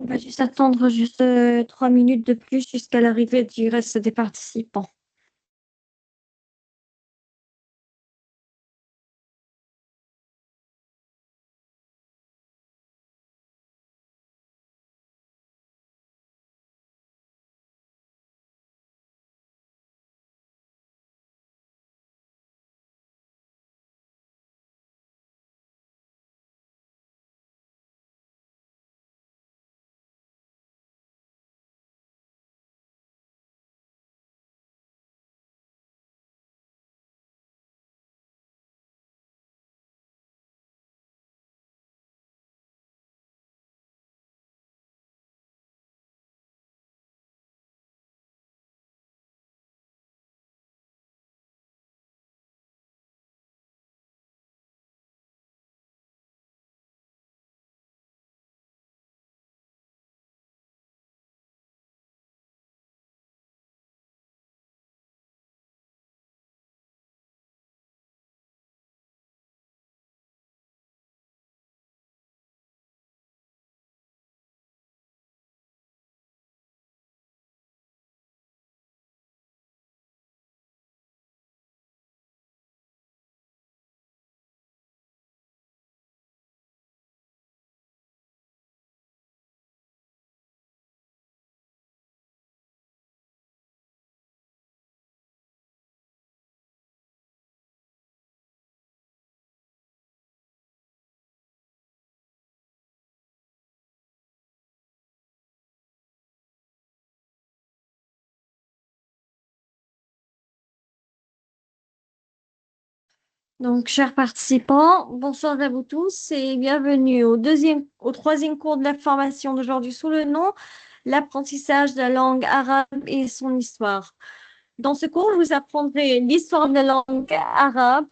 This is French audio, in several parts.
On va juste attendre 3 minutes de plus jusqu'à l'arrivée du reste des participants. Donc, chers participants, bonsoir à vous tous et bienvenue au troisième cours de la formation d'aujourd'hui sous le nom L'apprentissage de la langue arabe et son histoire. Dans ce cours, vous apprendrez l'histoire de la langue arabe,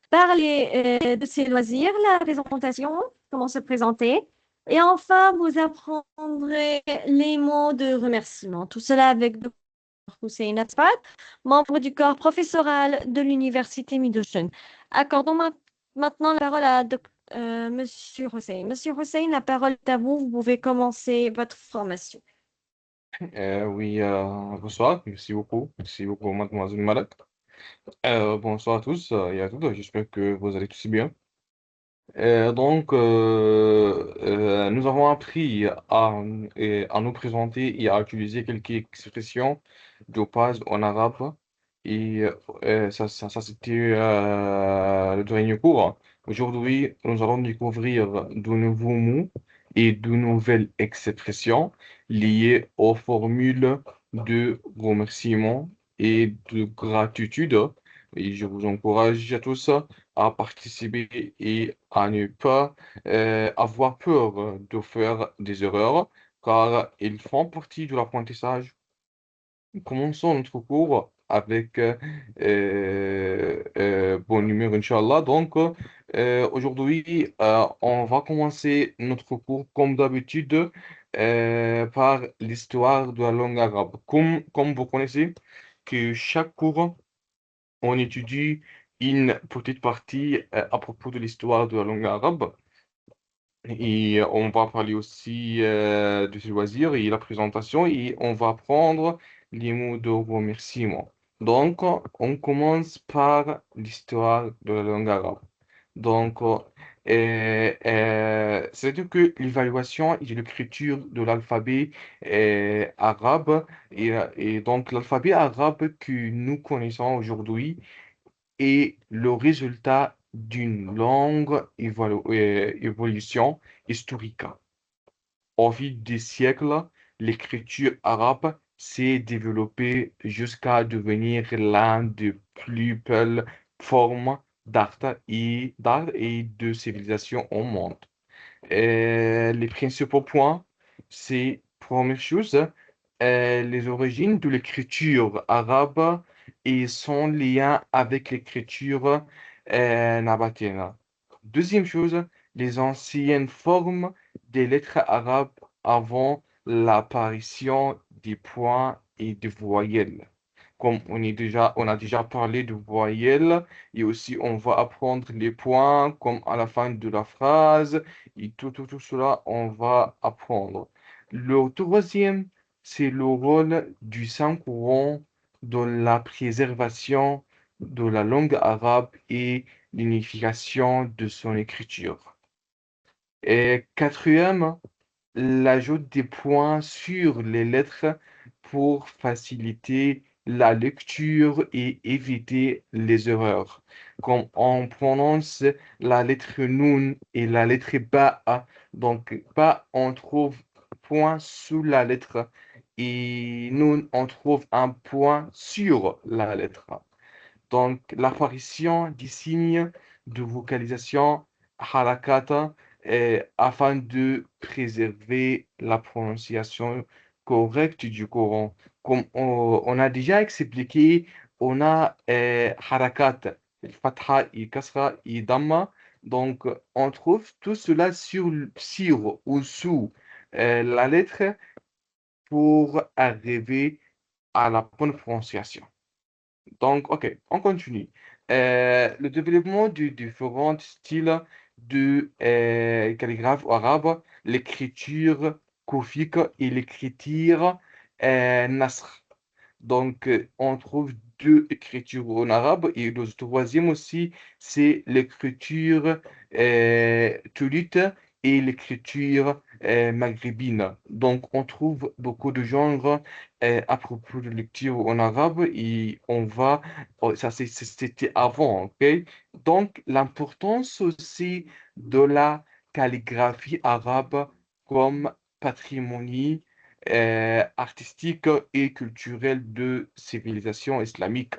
parler de ses loisirs, la présentation, comment se présenter, et enfin, vous apprendrez les mots de remerciement. Tout cela avec Hussein Asfad, membre du corps professoral de l'Université Middelsun. Accordons maintenant la parole à Monsieur Hussein. Monsieur Hussein, la parole est à vous. Vous pouvez commencer votre formation. Oui, bonsoir, merci beaucoup, mademoiselle Malak. Bonsoir à tous et à toutes, j'espère que vous allez tous bien. Nous avons appris à nous présenter et à utiliser quelques expressions de base en arabe. Ça c'était le dernier cours. Aujourd'hui, nous allons découvrir de nouveaux mots et de nouvelles expressions liées aux formules de remerciement et de gratitude. Et je vous encourage à tous à participer et à ne pas avoir peur de faire des erreurs, car ils font partie de l'apprentissage. Commençons notre cours avec bon numéro, Inch'Allah. Aujourd'hui, on va commencer notre cours comme d'habitude par l'histoire de la langue arabe. Comme vous connaissez, que chaque cours on étudie une petite partie à propos de l'histoire de la langue arabe et on va parler aussi de ses loisirs et la présentation et on va prendre les mots de remerciement. Donc, on commence par l'histoire de la langue arabe. Donc, c'est-à-dire que l'évaluation et l'écriture de l'alphabet arabe et donc l'alphabet arabe que nous connaissons aujourd'hui est le résultat d'une longue évolution historique. Au fil des siècles, l'écriture arabe s'est développée jusqu'à devenir l'une des plus belles formes d'art et de civilisation au monde. Les principaux points, c'est première chose, les origines de l'écriture arabe et son lien avec l'écriture nabatéenne. Deuxième chose, les anciennes formes des lettres arabes avant l'apparition des points et des voyelles. Comme on a déjà parlé de voyelles, et aussi on va apprendre les points comme à la fin de la phrase, et tout cela, on va apprendre. Le troisième, c'est le rôle du Saint-Coran dans la préservation de la langue arabe et l'unification de son écriture. Et quatrième, l'ajout des points sur les lettres pour faciliter la lecture et éviter les erreurs. Comme on prononce la lettre Nun et la lettre Ba'a, donc Ba, on trouve point sous la lettre et Nun, on trouve un point sur la lettre. Donc, l'apparition des signes de vocalisation harakata afin de préserver la prononciation correcte du Coran. Comme on a déjà expliqué, on a harakat, fatha et kasra et damma. Donc, on trouve tout cela sur ou sous la lettre pour arriver à la bonne prononciation. Donc, OK, on continue. Le développement de différents styles de calligraphe arabe, l'écriture koufique et l'écriture nasr. Donc, on trouve deux écritures en arabe et le troisième aussi, c'est l'écriture tulite et l'écriture maghrébine. Donc, on trouve beaucoup de genres à propos de lecture en arabe et on va, oh, ça c'était avant, ok? Donc, l'importance aussi de la calligraphie arabe comme patrimoine artistique et culturelle de civilisation islamique.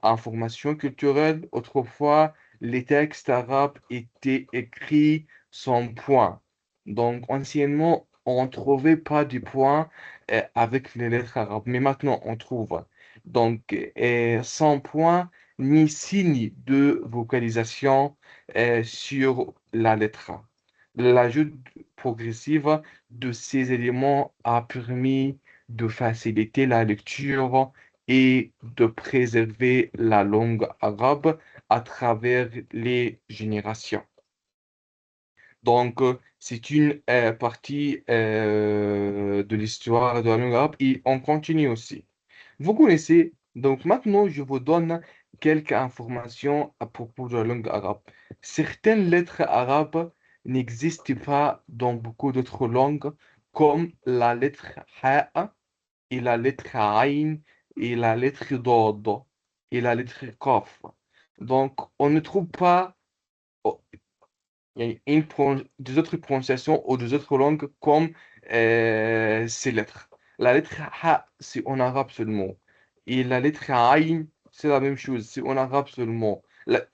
Information culturelle, autrefois, les textes arabes étaient écrits sans point. Donc, anciennement, on ne trouvait pas de points avec les lettres arabes, mais maintenant, on trouve. Donc, sans point ni signe de vocalisation sur la lettre. L'ajout progressif de ces éléments a permis de faciliter la lecture et de préserver la langue arabe à travers les générations. Donc, c'est une partie de l'histoire de la langue arabe et on continue aussi. Vous connaissez, donc maintenant, je vous donne quelques informations à propos de la langue arabe. Certaines lettres arabes n'existent pas dans beaucoup d'autres langues, comme la lettre Ha et la lettre Ain et la lettre Dod et la lettre Qaf. Donc, on ne trouve pas il y a des autres prononciations ou des autres langues comme ces lettres. La lettre Ha, c'est en arabe seulement. Et la lettre Aïn, c'est la même chose, c'est en arabe seulement.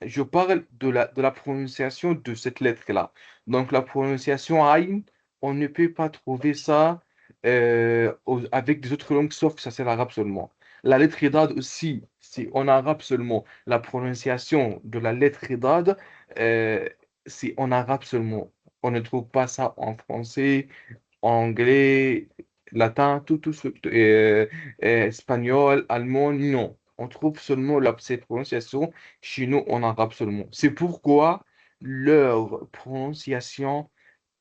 Je parle de la prononciation de cette lettre-là. Donc la prononciation Aïn, on ne peut pas trouver ça avec des autres langues, sauf que ça c'est l'arabe seulement. La lettre Dad aussi, c'est en arabe seulement. La prononciation de la lettre Dad, euh, c'est en arabe seulement. On ne trouve pas ça en français, anglais, latin, espagnol, allemand, non. On trouve seulement cette prononciation chez nous en arabe seulement. C'est pourquoi leur prononciation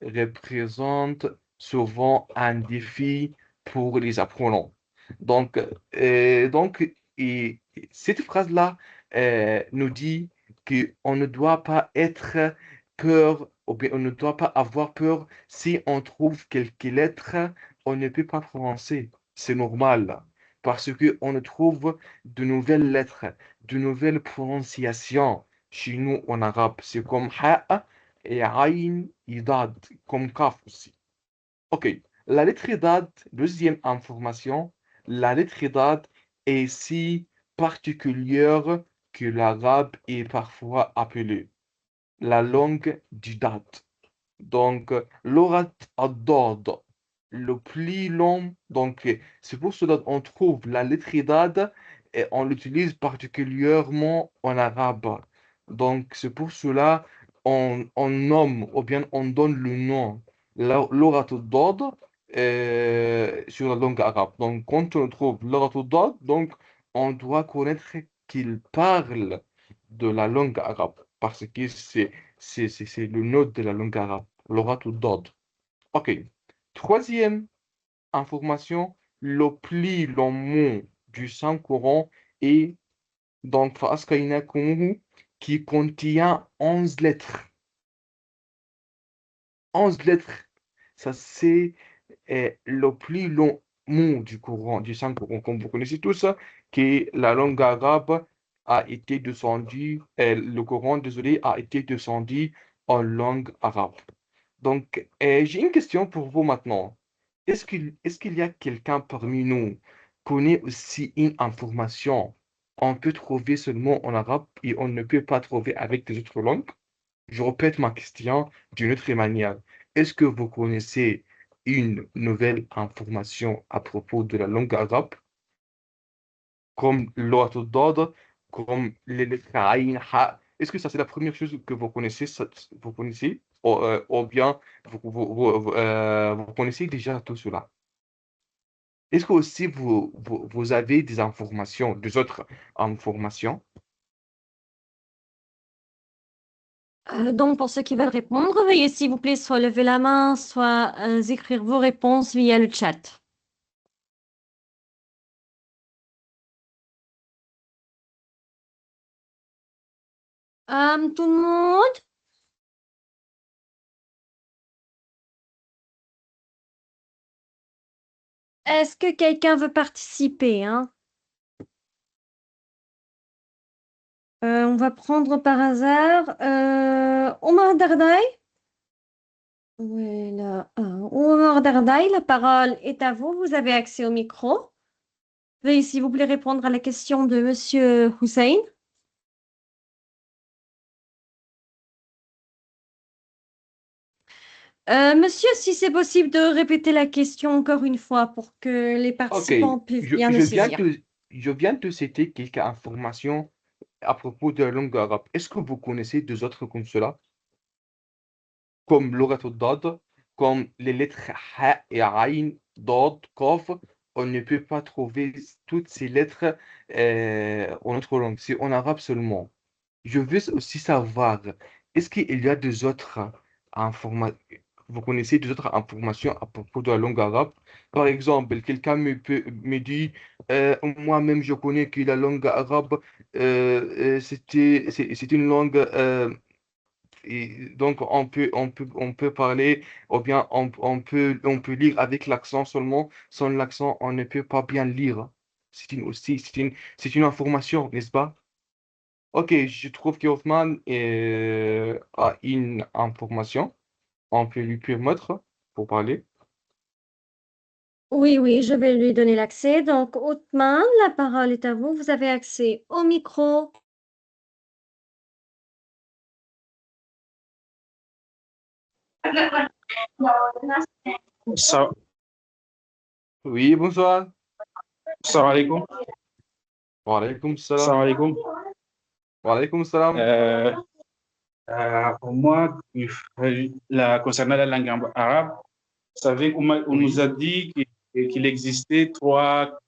représente souvent un défi pour les apprenants. Donc, et cette phrase-là nous dit qu'on ne doit pas être peur, ou bien on ne doit pas avoir peur si on trouve quelques lettres, on ne peut pas prononcer. C'est normal. Parce qu'on trouve de nouvelles lettres, de nouvelles prononciations chez nous en arabe. C'est comme ha et aïn et dad, comme kaf aussi. Ok, la lettre dad, deuxième information, la lettre dad est si particulière que l'arabe est parfois appelé la langue du dad. Donc, l'orat ad-dad, le plus long, donc c'est pour cela qu'on trouve la lettre dad et on l'utilise particulièrement en arabe. Donc, c'est pour cela on nomme ou bien on donne le nom l'orat ad-dad sur la langue arabe. Donc, quand on trouve l'orat ad-dad, donc on doit connaître qu'il parle de la langue arabe parce que c'est le nœud de la langue arabe. L'orat ou Dod. OK. Troisième, information, le plus long mot du Saint-Coran est donc Fa'askaina Kumuhu, qui contient 11 lettres. 11 lettres. Ça, c'est le plus long mot du Coran, du Saint-Coran. Comme vous connaissez tous, que la langue arabe a été descendue, le Coran, désolé, a été descendu en langue arabe. Donc, j'ai une question pour vous maintenant. Est-ce qu'il y a quelqu'un parmi nous qui connaît aussi une information on peut trouver seulement en arabe et on ne peut pas trouver avec des autres langues? Je répète ma question d'une autre manière. Est-ce que vous connaissez une nouvelle information à propos de la langue arabe, comme l'ordre d'ordre, comme les lettres Aïn, Ha? Est-ce que ça, c'est la première chose que vous connaissez, vous connaissez, ou bien vous connaissez déjà tout cela? Est-ce que aussi vous avez des informations, des autres informations? Donc, pour ceux qui veulent répondre, veuillez s'il vous plaît soit lever la main, soit écrire vos réponses via le chat. Tout le monde? Est-ce que quelqu'un veut participer, hein? On va prendre par hasard Omar Dardaï. Voilà. Omar Dardaï, la parole est à vous. Vous avez accès au micro. Veuillez s'il vous plaît répondre à la question de Monsieur Hussein. Monsieur, si c'est possible de répéter la question encore une fois pour que les Ok, participants puissent je, bien le je viens saisir. de, je viens de citer quelques informations à propos de la langue arabe. Est-ce que vous connaissez deux autres comme cela, comme l'orato dad, comme les lettres ha et aïn, dad, kof? On ne peut pas trouver toutes ces lettres en autre langue, c'est en arabe seulement. Je veux aussi savoir, est-ce qu'il y a des autres informations, vous connaissez des autres informations à propos de la langue arabe? Par exemple, quelqu'un me dit, moi-même je connais que la langue arabe, c'est une langue, et donc on peut parler, ou bien on peut lire avec l'accent seulement. Sans l'accent, on ne peut pas bien lire. C'est une information, n'est-ce pas? Ok, je trouve que Hoffman a une information. On peut lui permettre pour parler. Oui, oui, je vais lui donner l'accès. Donc, Othman, la parole est à vous. Vous avez accès au micro. Ça, Oui, bonsoir. salam alaikum. Wa alaykoum Salam salam. alaikum. Wa alaykoum salam. Euh, pour moi, concernant la langue arabe, vous savez, on nous Oui. a dit qu'il existait trois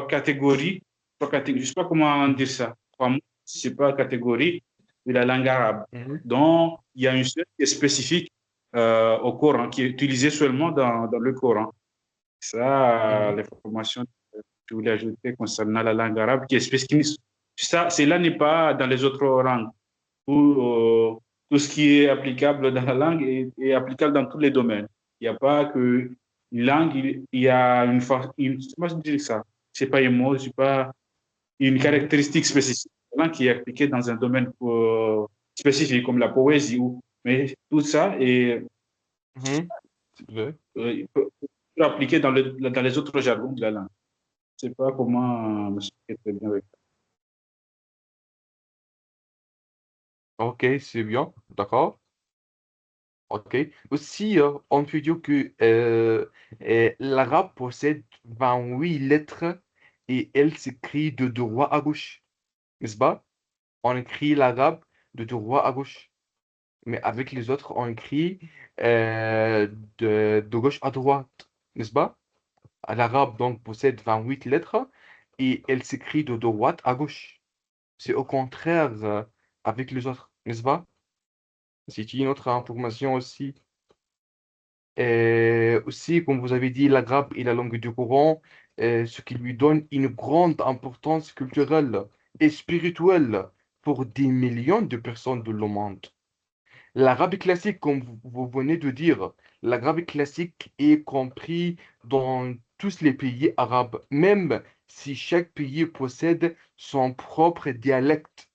catégories. Je ne sais pas comment dire ça. Trois mots, c'est pas catégorie de la langue arabe. Mhm. Donc, il y a une seule qui est spécifique au Coran, qui est utilisée seulement dans le Coran. Ça, Mhm. l'information que je voulais ajouter concernant la langue arabe, qui est spécifique. Ça, cela n'est pas dans les autres langues. Tout ce qui est applicable dans la langue est applicable dans tous les domaines. Il n'y a pas que une langue, il y a comment je dis ça? C'est pas un mot, c'est pas une Mhm. caractéristique spécifique de la langue qui est appliquée dans un domaine spécifique, comme la poésie. Mais tout ça est, Mhm. C'est vrai. peut être appliqué dans les autres jargons de la langue. Je ne sais pas comment m'expliquer très bien avec ça. Ok, c'est bien. D'accord. Ok. Aussi, on peut dire que l'arabe possède 28 lettres et elle s'écrit de droite à gauche. N'est-ce pas? On écrit l'arabe de droite à gauche. Mais avec les autres, on écrit euh, de gauche à droite, n'est-ce pas? L'arabe donc possède 28 lettres et elle s'écrit de droite à gauche. C'est au contraire avec les autres, n'est-ce pas? C'est une autre information aussi. Aussi, comme vous avez dit, l'arabe est la langue du Coran, ce qui lui donne une grande importance culturelle et spirituelle pour des millions de personnes dans le monde. L'arabe classique, comme vous venez de dire, l'arabe classique est compris dans tous les pays arabes, même si chaque pays possède son propre dialecte.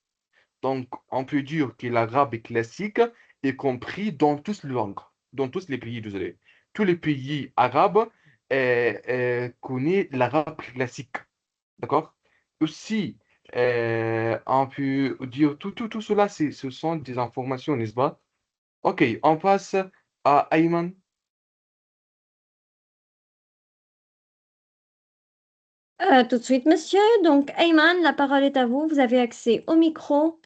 Donc, on peut dire que l'arabe classique est compris dans toutes les langues, dans tous les pays, désolé. Tous les pays arabes connaissent l'arabe classique, d'accord? Aussi, on peut dire tout cela, ce sont des informations, n'est-ce pas? Ok, on passe à Ayman. Tout de suite, monsieur. Donc, Ayman, la parole est à vous. Vous avez accès au micro.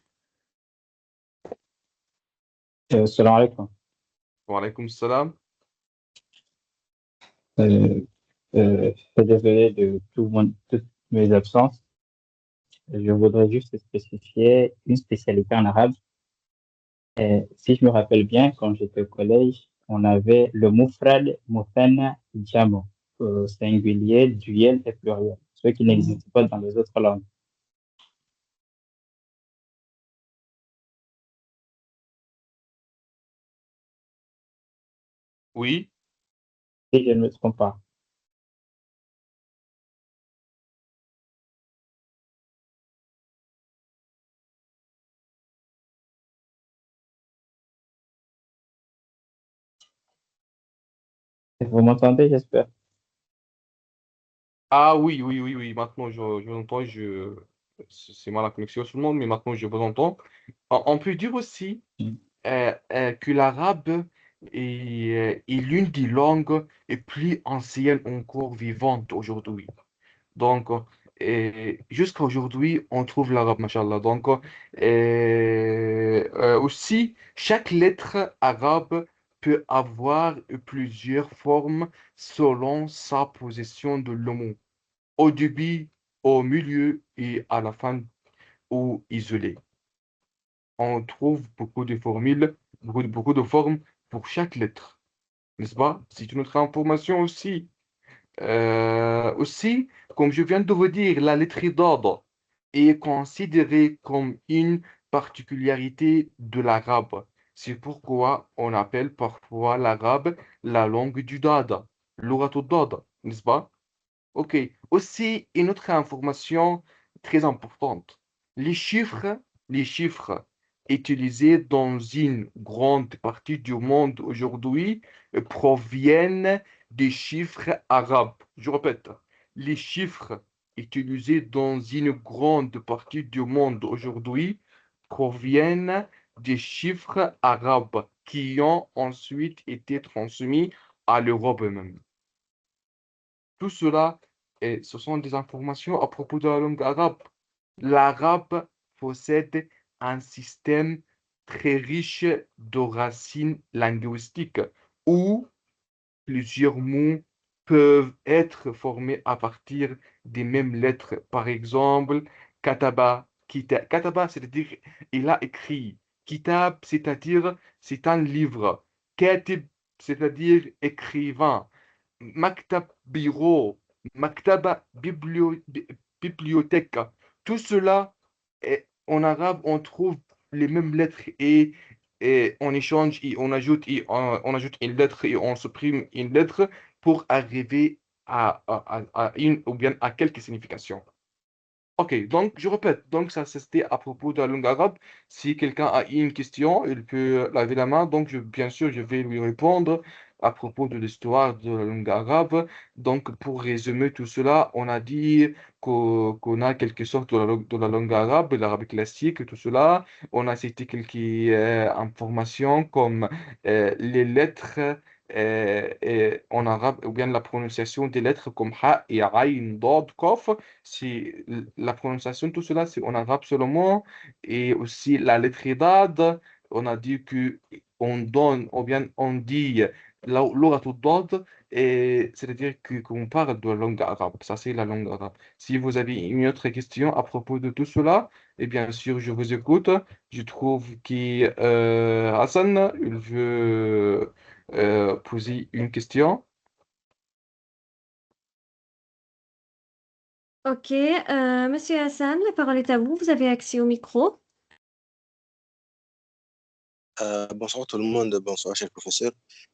Salam alaikum. Wa alaykoum salam. Euh, Désolé de toutes mes absences. Je voudrais juste spécifier une spécialité en arabe. Si je me rappelle bien, quand j'étais au collège, on avait le mufrad, muthanna, jamo, singulier, duel et pluriel, ce qui n'existe pas dans les autres langues. Oui. Si je ne me trompe pas. Vous m'entendez, j'espère. Ah oui, oui, oui, oui. Maintenant, je vous entends. C'est moi la connexion sur le monde, mais maintenant, je vous entends. On peut dire aussi que l'arabe est l'une des langues les plus anciennes encore vivantes aujourd'hui. Donc, jusqu'à aujourd'hui, on trouve l'arabe, machallah. Donc, aussi, chaque lettre arabe peut avoir plusieurs formes selon sa position de le mot. Au début, au milieu et à la fin ou isolé. On trouve beaucoup de formules, beaucoup de formes pour chaque lettre, n'est-ce pas? C'est une autre information aussi. Aussi, comme je viens de vous dire, la lettre d'ordre est considérée comme une particularité de l'arabe. C'est pourquoi on appelle parfois l'arabe la langue du dada, l'orato dada, n'est-ce pas? Ok. Aussi, une autre information très importante. Les chiffres, les chiffres utilisés dans une grande partie du monde aujourd'hui proviennent des chiffres arabes. Je répète, les chiffres utilisés dans une grande partie du monde aujourd'hui proviennent des chiffres arabes qui ont ensuite été transmis à l'Europe même. Tout cela, ce sont des informations à propos de la langue arabe. L'arabe possède un système très riche de racines linguistiques où plusieurs mots peuvent être formés à partir des mêmes lettres. Par exemple, kataba, kataba, c'est-à-dire il a écrit. Kitab, c'est-à-dire c'est un livre. Katib, c'est-à-dire écrivain. Maktab bureau, maktaba bibliothèque. Tout cela, en arabe, on trouve les mêmes lettres et on échange et on ajoute une lettre et on supprime une lettre pour arriver à une ou bien à quelques significations. Ok, donc je répète, donc ça c'était à propos de la langue arabe. Si quelqu'un a une question, il peut laver la main. Donc bien sûr, je vais lui répondre à propos de l'histoire de la langue arabe. Donc pour résumer tout cela, on a dit qu'on a quelque sorte de la langue arabe, l'arabe classique, tout cela. On a cité quelques informations comme les lettres en arabe, ou bien la prononciation des lettres comme ha et ayn, dod, kof. C'est la prononciation, tout cela, c'est en arabe seulement. Et aussi la lettre dad, on a dit que on donne, ou bien on dit l'oratou dad, et c'est-à-dire qu'on parle de la langue arabe. Ça, c'est la langue arabe. Si vous avez une autre question à propos de tout cela, et bien sûr, je vous écoute. Je trouve que Hassan, il veut poser une question. Ok, Monsieur Hassan, la parole est à vous. Vous avez accès au micro. Bonsoir tout le monde, bonsoir cher professeur.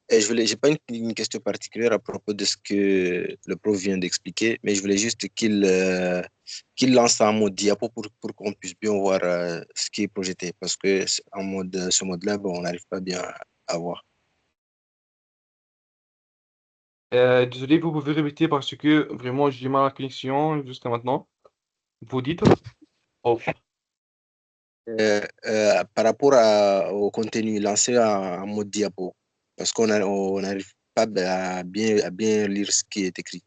Et j'ai pas une question particulière à propos de ce que le prof vient d'expliquer, mais je voulais juste qu'il lance ça en mode diapo pour qu'on puisse bien voir ce qui est projeté, parce que en mode ce mode-là, bon, on n'arrive pas bien à voir. Désolé, vous pouvez répéter parce que vraiment j'ai mal à la connexion jusqu'à maintenant. Vous dites? Oh. Par rapport au contenu lancé en mode diapo, parce on n'arrive pas à bien lire ce qui est écrit.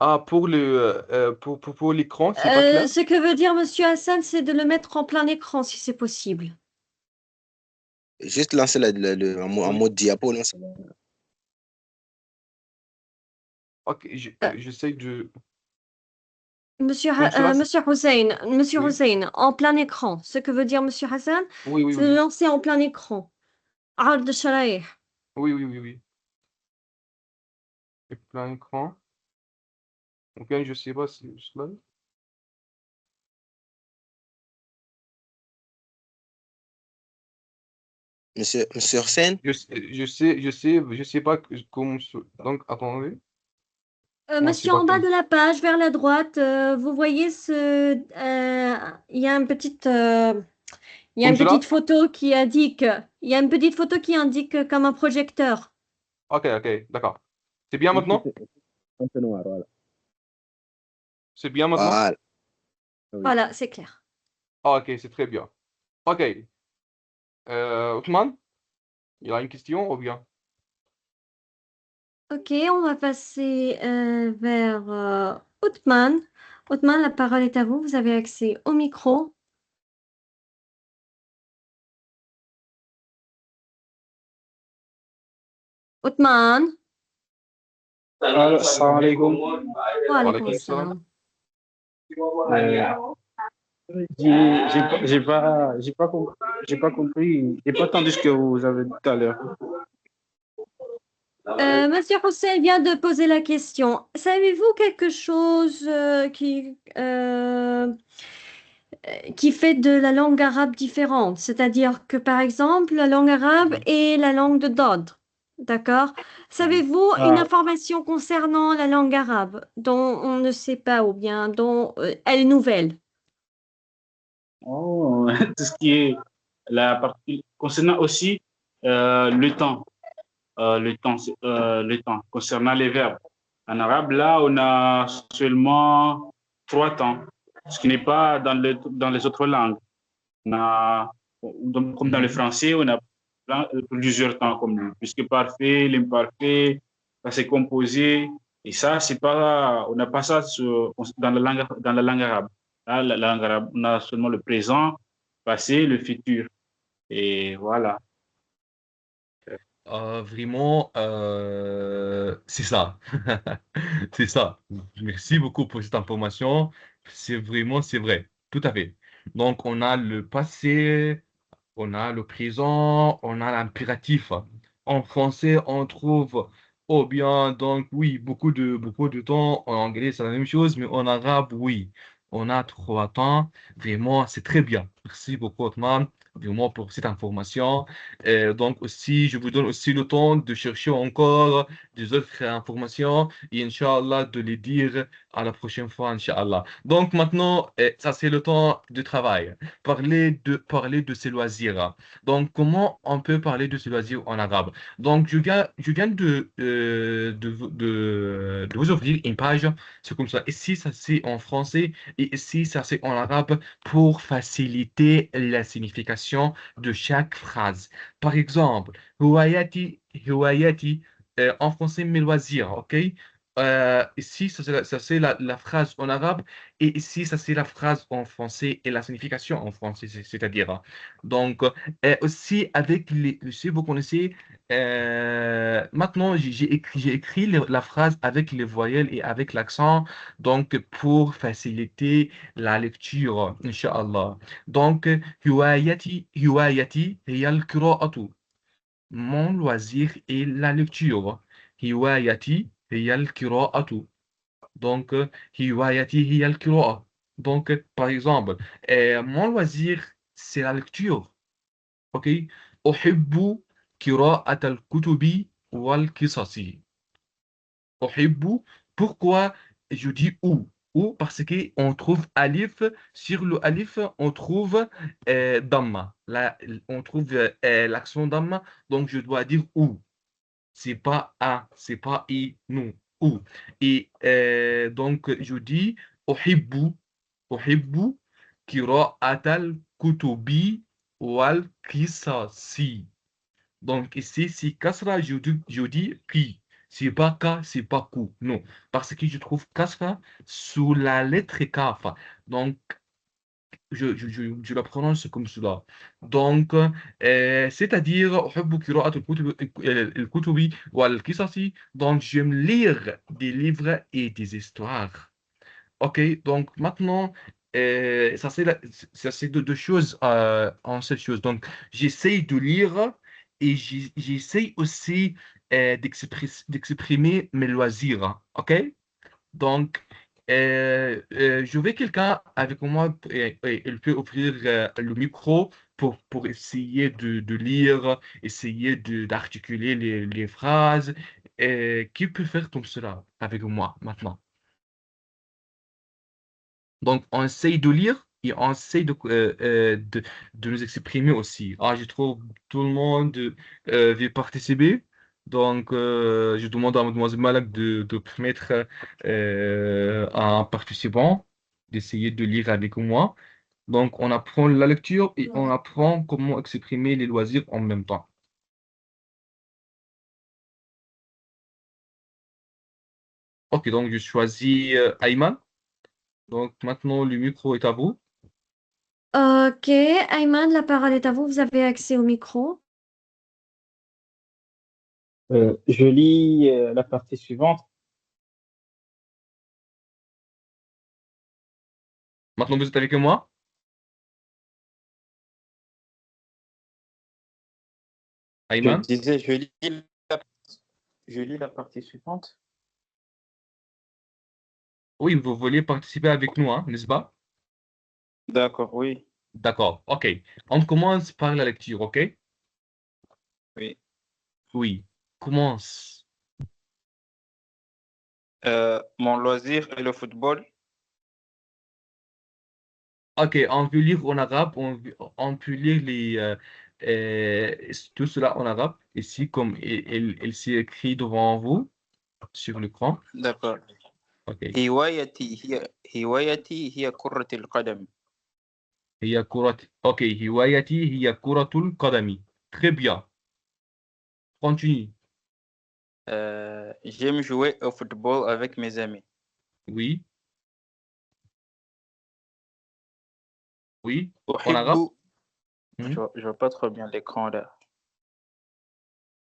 Ah, pour l'écran, c'est pas clair? Ce que veut dire Monsieur Hassan, c'est de le mettre en plein écran si c'est possible. Juste lancer en Oui. mode diapo, non, ça va. Ok, j'essaie de. Monsieur, Comme cela, Monsieur oui, Hussein, en plein écran. Ce que veut dire Monsieur Hassan, oui, oui, c'est de oui, lancer en plein écran. عرض الشرايح. oui, oui, oui, oui. Et plein écran. Ok, je sais pas si cela. Monsieur Hussein, Je sais pas comment. Donc, attendez. Moi, c'est Monsieur pas en bas comme. de la page, vers la droite, vous voyez il y a il y a Comme une petite cela? photo qui indique, il y a une petite photo qui indique comme un projecteur. Ok, ok, d'accord. C'est bien oui, maintenant? un peu noir, voilà. C'est bien maintenant? Voilà, oui. Voilà, c'est clair. Ah, ok, c'est très bien. Ok. Othman, il y a une question ou bien? Ok, on va passer vers Othman. Othman, la parole est à vous. Vous avez accès au micro. Othman. Alors, salam alaikum. Wa Wa alaykoum alaykoum salam. assalam. J'ai pas compris, j'ai pas entendu ce que vous avez dit tout à l'heure. Monsieur Hussein vient de poser la question. Savez-vous quelque chose qui fait de la langue arabe différente? C'est-à-dire que, par exemple, la langue arabe est la langue de Dod. D'accord? Savez-vous une Ah, information concernant la langue arabe dont on ne sait pas ou bien dont elle est nouvelle? oh, tout ce qui est la partie concernant aussi le temps, concernant les verbes. En arabe, là, on a seulement 3 temps, ce qui n'est pas dans les autres langues. On a, comme dans le français, on a plusieurs temps comme lui, puisque parfait, l'imparfait, passé composé, et ça, c'est pas, on n'a pas ça dans la langue arabe. Là, la langue arabe, on a seulement le présent, passé, le futur. Et voilà. Vraiment, c'est ça. C'est ça. Merci beaucoup pour cette information. C'est vrai. Tout à fait. Donc, on a le passé, on a le présent, on a l'impératif. En français, on trouve, oh bien, donc oui, beaucoup de temps. En anglais, c'est la même chose, mais en arabe, oui. On a 3 temps. Vraiment, c'est très bien. Merci beaucoup, Otman, vraiment pour cette information. Donc aussi, je vous donne aussi le temps de chercher encore des autres informations et Inch'Allah de les dire à la prochaine fois, Inch'Allah. Donc maintenant, ça c'est le temps de travail. Parler de ses loisirs. Donc, comment on peut parler de ses loisirs en arabe? Donc, je viens de vous ouvrir une page. C'est comme ça. Ici, ça c'est en français et ici, ça c'est en arabe pour faciliter la signification de chaque phrase. Par exemple, Huayati, Huayati, en français, mes loisirs, ok? Ici, ça, c'est la phrase en arabe et ici, ça c'est la phrase en français et la signification en français, c'est-à-dire. Donc, aussi avec si vous connaissez, maintenant j'ai écrit la phrase avec les voyelles et avec l'accent, donc pour faciliter la lecture, Inch'Allah. Donc, هوايتي هي القراءة. mon loisir est la lecture. هوايتي هي القراءة. Donc, هوايتي هي القراءة. Donc, par exemple, mon loisir, c'est la lecture. OK? أحب قراءة الكتب والقصص. أحب. Pourquoi je dis ou? Ou parce qu'on trouve alif, sur le alif, on trouve damma. Là, on trouve l'accent damma, donc je dois dire ou. C'est pas a, c'est pas i, non, ou. Et donc je dis أحب أحب قراءة الكتب والقصص. Donc ici, si kasra, je dis qui. C'est pas ka, c'est pas ku. Non. Parce que je trouve kasra sous la lettre kaf. Donc, je la prononce comme cela. Donc, c'est-à-dire, أحب قراءة الكتب والقصص. Donc, j'aime lire des livres et des histoires. OK, donc maintenant, ça c'est deux choses en cette chose. Donc, j'essaye de lire et j'essaye aussi d'exprimer mes loisirs. OK? Donc, je vais quelqu'un avec moi et il peut ouvrir le micro pour essayer de lire, essayer d'articuler les phrases. Qui peut faire comme cela avec moi maintenant? Donc, on essaye de lire et on essaye de nous exprimer aussi. Ah, je trouve tout le monde veut participer. Donc, je demande à Mademoiselle Malak de permettre à un participant d'essayer de lire avec moi. Donc, on apprend la lecture et on apprend comment exprimer les loisirs en même temps. Ok, donc je choisis Ayman. Donc, maintenant, le micro est à vous. Ok, Ayman, la parole est à vous. Vous avez accès au micro. Je lis la partie suivante. Maintenant, vous êtes avec moi? Je Ayman? disais, je lis la partie suivante. Oui, vous vouliez participer avec nous, hein, n'est-ce pas? D'accord, oui. D'accord, ok. On commence par la lecture, ok? Oui. Oui, commence. Mon loisir est le football. Ok, on peut lire en arabe, on peut lire tout cela en arabe, ici, comme il s'est écrit devant vous sur l'écran. D'accord. Ok. هوايتي هي كرة القدم. Ok, هوايتي هي كرة القدم. Très bien. Continue. J'aime jouer au football avec mes amis. Oui. Oui. En arabe. أحب Hmm. je vois pas trop bien l'écran là.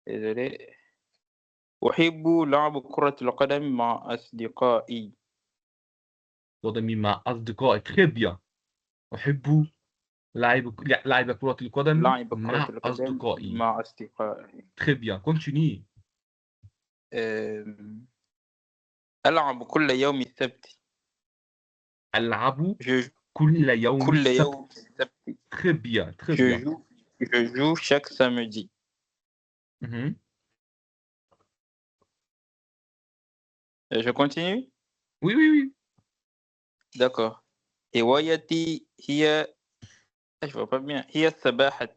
Désolé. أحب لعب كرة القدم مع أصدقائي. قدمي مع أصدقائي. Très bien. أحب لعب كرة القدم لعب كرة مع القدم أصدقائي. مع أصدقائي. Très bien. Continue. ألعب كل يوم السبت. ألعب Je كل يوم كل السبت. يوم السبت. Très bien. Très Je bien. joue chaque samedi. Mhm. Je continue? Oui, oui, oui. D'accord. هوايتي هي je vois pas bien. هي السباحة.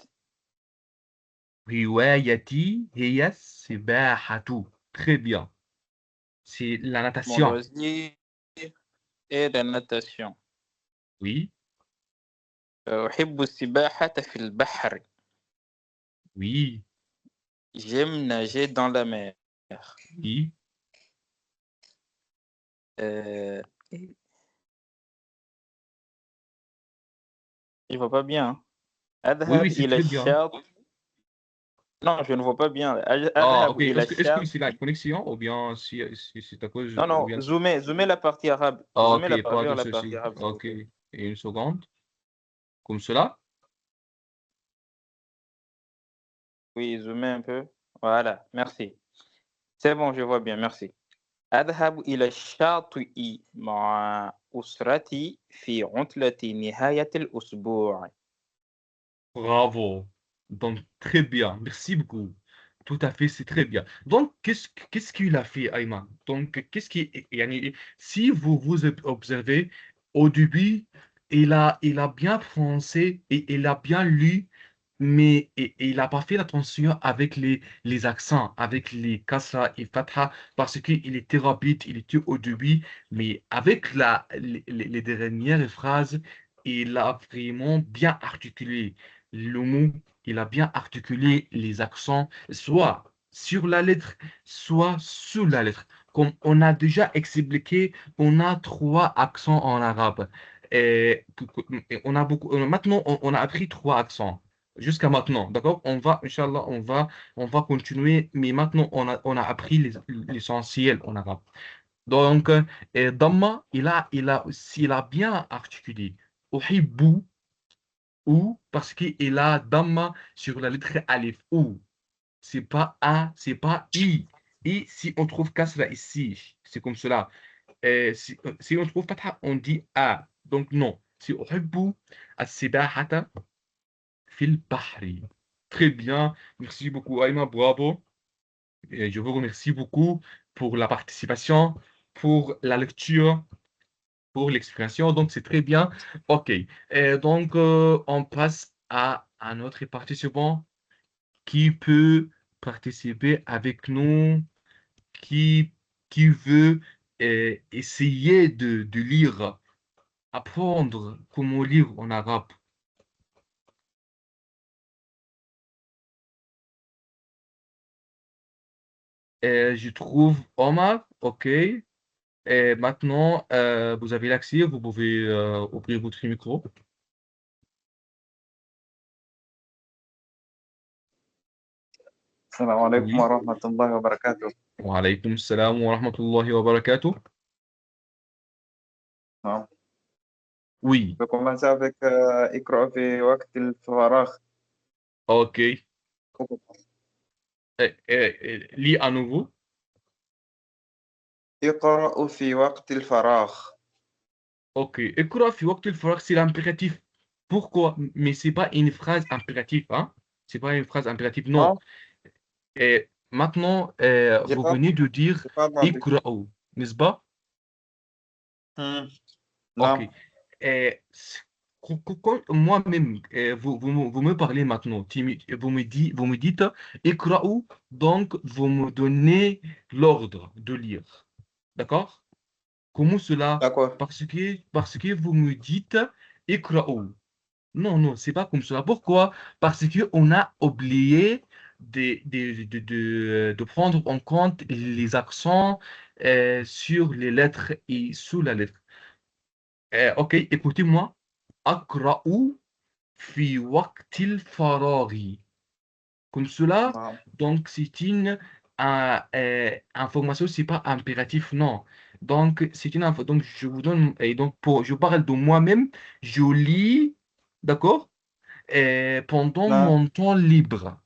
هوايتي هي السباحة. Très bien. C'est la Mon natation. loisir est la natation. Oui, أحب السباحة في البحر. oui, J'aime nager dans la mer. oui. Euh, Je vois pas bien. Oui, أذهب oui, c'est إلى très bien. الشاطئ. Non, je ne vois pas bien. Ah, أذهب ok. إلى Est-ce que الشاطئ. c'est la connexion ou bien si c'est à cause Non, ou non, bien... zoomez la partie arabe. Ah, Zoomez ok, pas de vers la partie souci. arabe, s'il vous Ok, plaît. et une seconde. Comme cela? Oui, zoomer un peu. Voilà, merci. C'est bon, je vois bien, merci. أذهب إلى الشاطئ مع أسرتي في عطلة نهاية الأسبوع. Bravo. Donc, très bien. Merci beaucoup. Tout à fait, c'est très bien. Donc, qu'est-ce qu'il a fait, Ayman? Donc, yani, si vous observez, au début, il a bien prononcé et il a bien lu, mais il n'a pas fait attention avec les accents, avec les kasra et fatha, parce qu'il était rapide, il était au début, mais avec les dernières phrases, il a vraiment bien articulé le mot, il a bien articulé les accents, soit sur la lettre, soit sous la lettre. Comme on a déjà expliqué, on a trois accents en arabe. Et on a beaucoup, maintenant, on a appris trois accents. Jusqu'à maintenant, d'accord? Inch'Allah, on va continuer, mais maintenant, on a appris l'essentiel en arabe. Donc, Damma, il a bien articulé. Uhibbu, ou parce qu'il a Damma sur la lettre Alif. Ou. C'est pas A, c'est pas I. I, si on trouve Kasra ici, c'est comme cela. Si on trouve Fatha, on dit A. Donc non. Si Uhibbu as-sibahata fil bahri. Très bien. Merci beaucoup, Aïma. Bravo. Et je vous remercie beaucoup pour la participation, pour la lecture, pour l'explication. Donc, c'est très bien. OK. Et donc, on passe à un autre participant qui peut participer avec nous, qui, qui veut essayer de lire, apprendre comment lire en arabe. Je trouve Omar, OK. Et maintenant, vous avez l'accès, vous pouvez ouvrir votre micro. السلام عليكم Oui. ورحمة الله وبركاته. Wa alaykum salam wa rahmatullahi wa barakatuh. نعم. Oui. Je vais commencer avec اقرأ في وقت الفراغ. OK. Lis à nouveau. اقرأ في وقت الفراغ. OK. Iqra fi waqt al-faragh, c'est l'impératif. Pourquoi? Mais c'est pas une phrase impérative, hein? C'est pas une phrase impérative, non. Et maintenant, J'ai vous pas, venez de dire j'ai pas entendu. Iqra'u, n'est-ce pas? OK. Non. Et moi-même, vous me parlez maintenant, vous me dites Iqra'u, donc vous me donnez l'ordre de lire. D'accord? Comment cela? D'accord. Parce que vous me dites Iqra'u. Non, non, c'est pas comme cela. Pourquoi? Parce qu'on a oublié de prendre en compte les accents sur les lettres et sous la lettre. OK, écoutez-moi. Akra'u fi waqtil faraghi. Comme cela, نعم. donc c'est une information, c'est pas impératif, non. Donc, c'est une info. Donc, je vous donne, et donc, je parle de moi-même, je lis, d'accord? Pendant نعم. mon temps libre.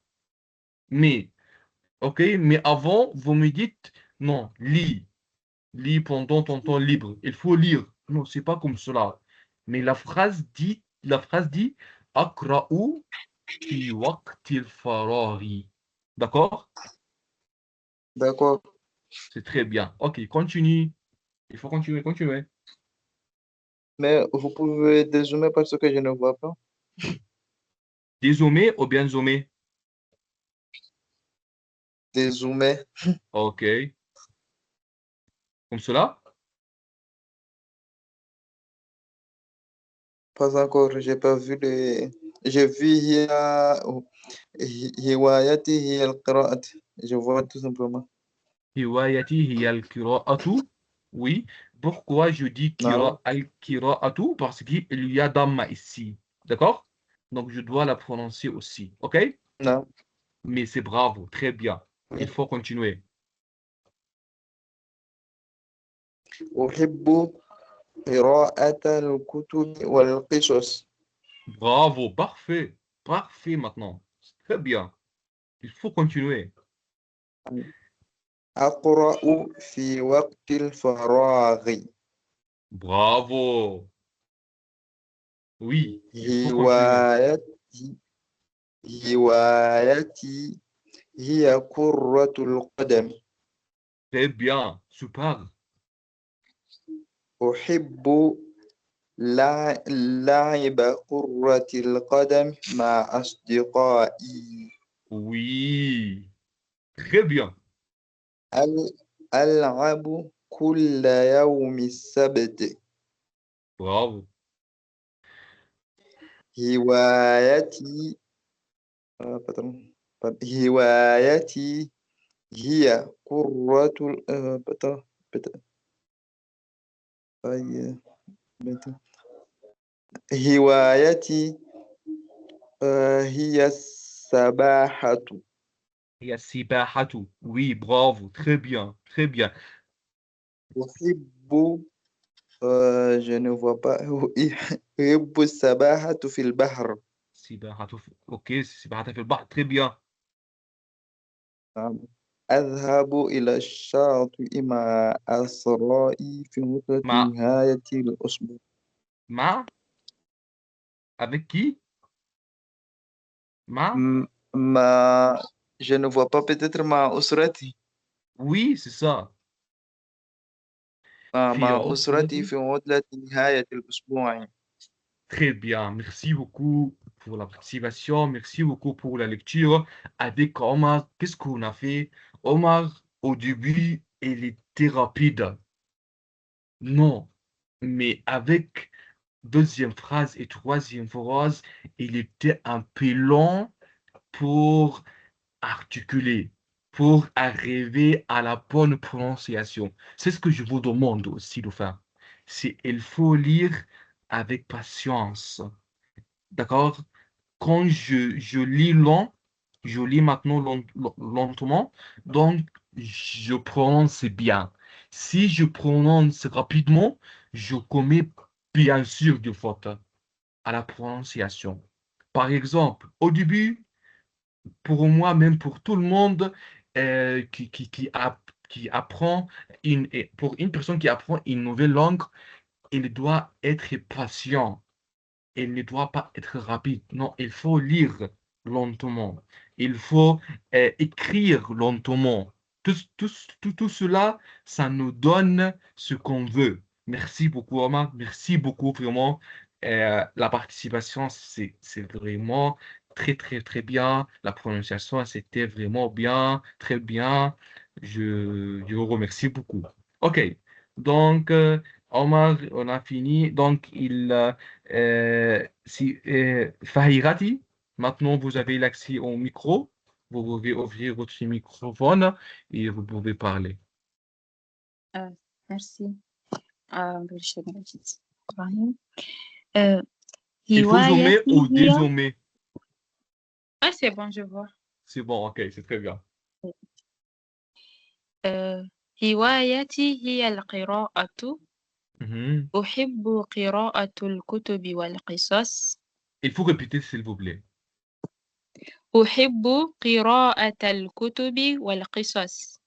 Mais, OK, mais avant, vous me dites, non, lis. Lis pendant ton temps libre. Il faut lire. Non, c'est pas comme cela. Mais la phrase dit, Akra'u fi waqtil faraghi. D'accord? D'accord. C'est très bien. OK, continue. Il faut continuer, continuer. Mais vous pouvez dézoomer parce que je ne vois pas. Dézoomé ou bien zoomé? Dézoomer. OK. Comme cela? Pas encore. J'ai pas vu les. J'ai vu هي هوايتي هي القراءة. Je vois tout simplement. Hiwayati hiya al-qira'atu. Oui. Pourquoi je dis نعم. al-qira'atu? Parce qu'il y a damma ici. D'accord? Donc, je dois la prononcer aussi. OK? نعم. Mais c'est bravo. Très bien. Il faut continuer. أحب قراءة الكتب والقصص. Bravo. Parfait. Parfait maintenant. Très bien. Il faut continuer. أقرأ في وقت الفراغ. Bravo. Oui, il faut continuer. هوايتي هي كرة القدم. Très bien. Super. أحب لعب كرة القدم مع أصدقائي. Oui. Très bien. ألعب كل يوم السبت. Bravo. هوايتي هوايتي هي كرة هوايتي هي السباحة. هي السباحة. Oui, bravo. Très bien. Très bien. أحب je ne vois pas. أحب السباحة في البحر. سباحة أوكي، سباحة في البحر. Très bien. أذهب إلى الشاطئ مع أصدقائي في عطلة مع نهاية الأسبوع. مع avec qui؟ مع ما je ne vois pas, peut-être مع أسرتي. Oui, c'est ça. في مع أسرتي عطلة. في عطلة نهاية الأسبوع. Très bien. Merci beaucoup pour la participation. Merci beaucoup pour la lecture. Avec Omar, qu'est-ce qu'on a fait? Omar, au début, il était rapide. Non. Mais avec deuxième phrase et troisième phrase, il était un peu lent pour articuler, pour arriver à la bonne prononciation. C'est ce que je vous demande aussi de faire. C'est, il faut lire avec patience. D'accord? Quand je lis lent, je lis maintenant lentement, donc je prononce bien. Si je prononce rapidement, je commets bien sûr des fautes à la prononciation. Par exemple, au début, pour moi, même pour tout le monde qui apprend, et pour une personne qui apprend une nouvelle langue, il doit être patient. Il ne doit pas être rapide. Non, il faut lire lentement. Il faut écrire lentement. Tout cela, ça nous donne ce qu'on veut. Merci beaucoup, Omar. Merci beaucoup, vraiment. La participation, c'est vraiment très, très, très bien. La prononciation, c'était vraiment bien, très bien. Je vous remercie beaucoup. OK. Donc, Omar, on a fini. Donc, Fahirati, maintenant vous avez l'accès au micro. Vous pouvez ouvrir votre microphone et vous pouvez parler. Merci. Il faut zoomer ou هوايتي هي dézoomer. c'est bon, je vois. C'est bon, ok, c'est très bien. هوايتي هي القراءة. Mhm. أحب قراءة الكتب والقصص. Il faut répéter, s'il vous plaît. أحب قراءة الكتب والقصص.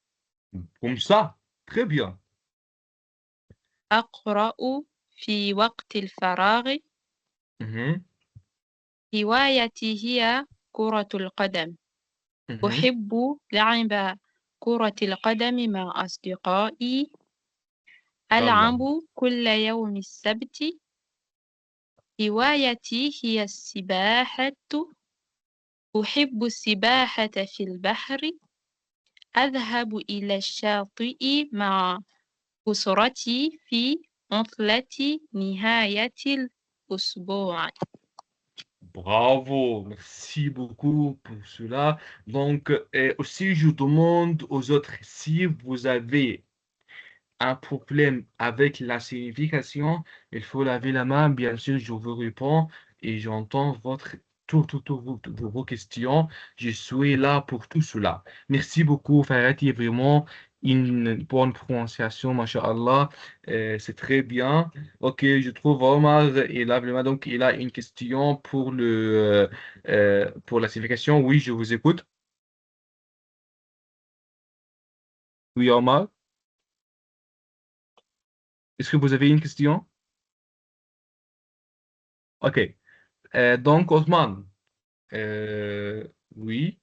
Comme ça, très bien. أقرأ في وقت الفراغ. Mhm. هوايتي هي كرة القدم. Mhm. أحب لعب كرة القدم مع أصدقائي. ألعب كل يوم السبت. هوايتي هي السباحة. أحب السباحة في البحر. أذهب إلى الشاطئ مع أسرتي في عطلة نهاية الأسبوع. Bravo, merci beaucoup pour cela. Donc, aussi, je demande aux autres, si vous avez un problème avec la signification, il faut laver la main. Bien sûr, je vous réponds et j'entends toutes vos questions. Je suis là pour tout cela. Merci beaucoup, Farati. Vraiment une bonne prononciation, masha'Allah. C'est très bien. Ok, je trouve Omar, il a vraiment, donc, il a une question pour pour la signification. Oui, je vous écoute. Oui, Omar. Est-ce que vous avez une question? OK. Donc, Othman, euh, oui.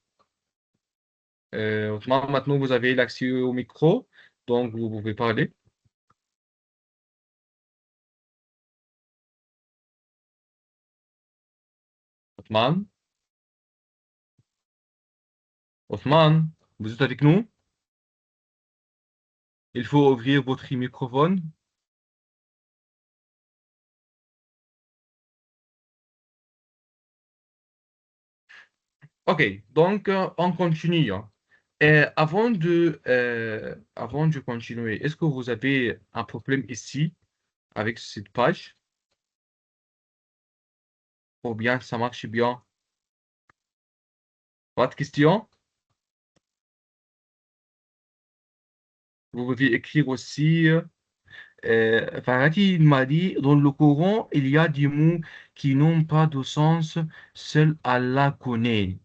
Othman, maintenant, vous avez l'accès au micro, donc vous pouvez parler. Othman, Othman, vous êtes avec nous? Il faut ouvrir votre microphone. OK, donc on continue, hein. Avant de continuer, est-ce que vous avez un problème ici avec cette page? Ou bien ça marche bien? Pas de question? Vous pouvez écrire aussi. Farati m'a dit, dans le Coran, il y a des mots qui n'ont pas de sens, seul Allah connaît.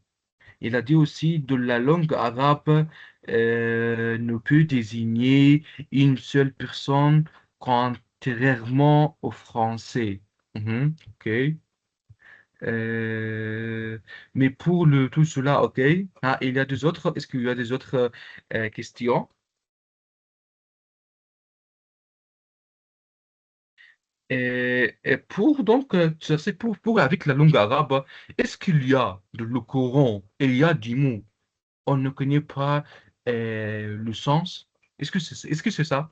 Il a dit aussi, de la langue arabe ne peut désigner une seule personne contrairement au français. OK. Mais pour tout cela, OK. Ah, il y a des autres. Est-ce qu'il y a des autres questions? Et pour donc, ça, c'est pour avec la langue arabe, est-ce qu'il y a dans le Coran, il y a des mots, on ne connaît pas le sens? Est-ce que c'est ça?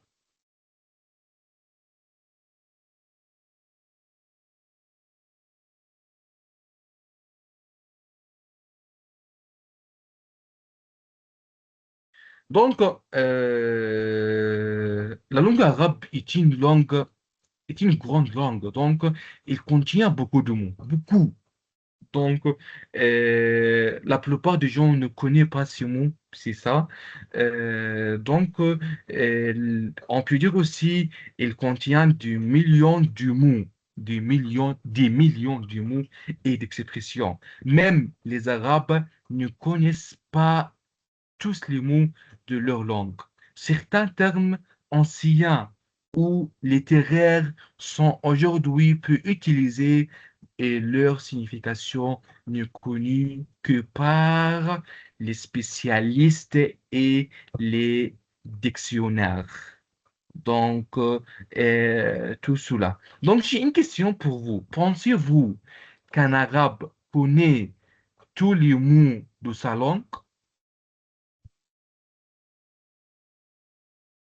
Donc, la langue arabe est une grande langue, donc il contient beaucoup de mots, beaucoup. Donc, la plupart des gens ne connaissent pas ces mots, c'est ça. Donc, on peut dire aussi, il contient des millions de mots et d'expressions. Même les Arabes ne connaissent pas tous les mots de leur langue. Certains termes anciens ou littéraires sont aujourd'hui peu utilisés et leur signification n'est connue que par les spécialistes et les dictionnaires. Donc, tout cela. Donc, j'ai une question pour vous. Pensez-vous qu'un arabe connaît tous les mots de sa langue?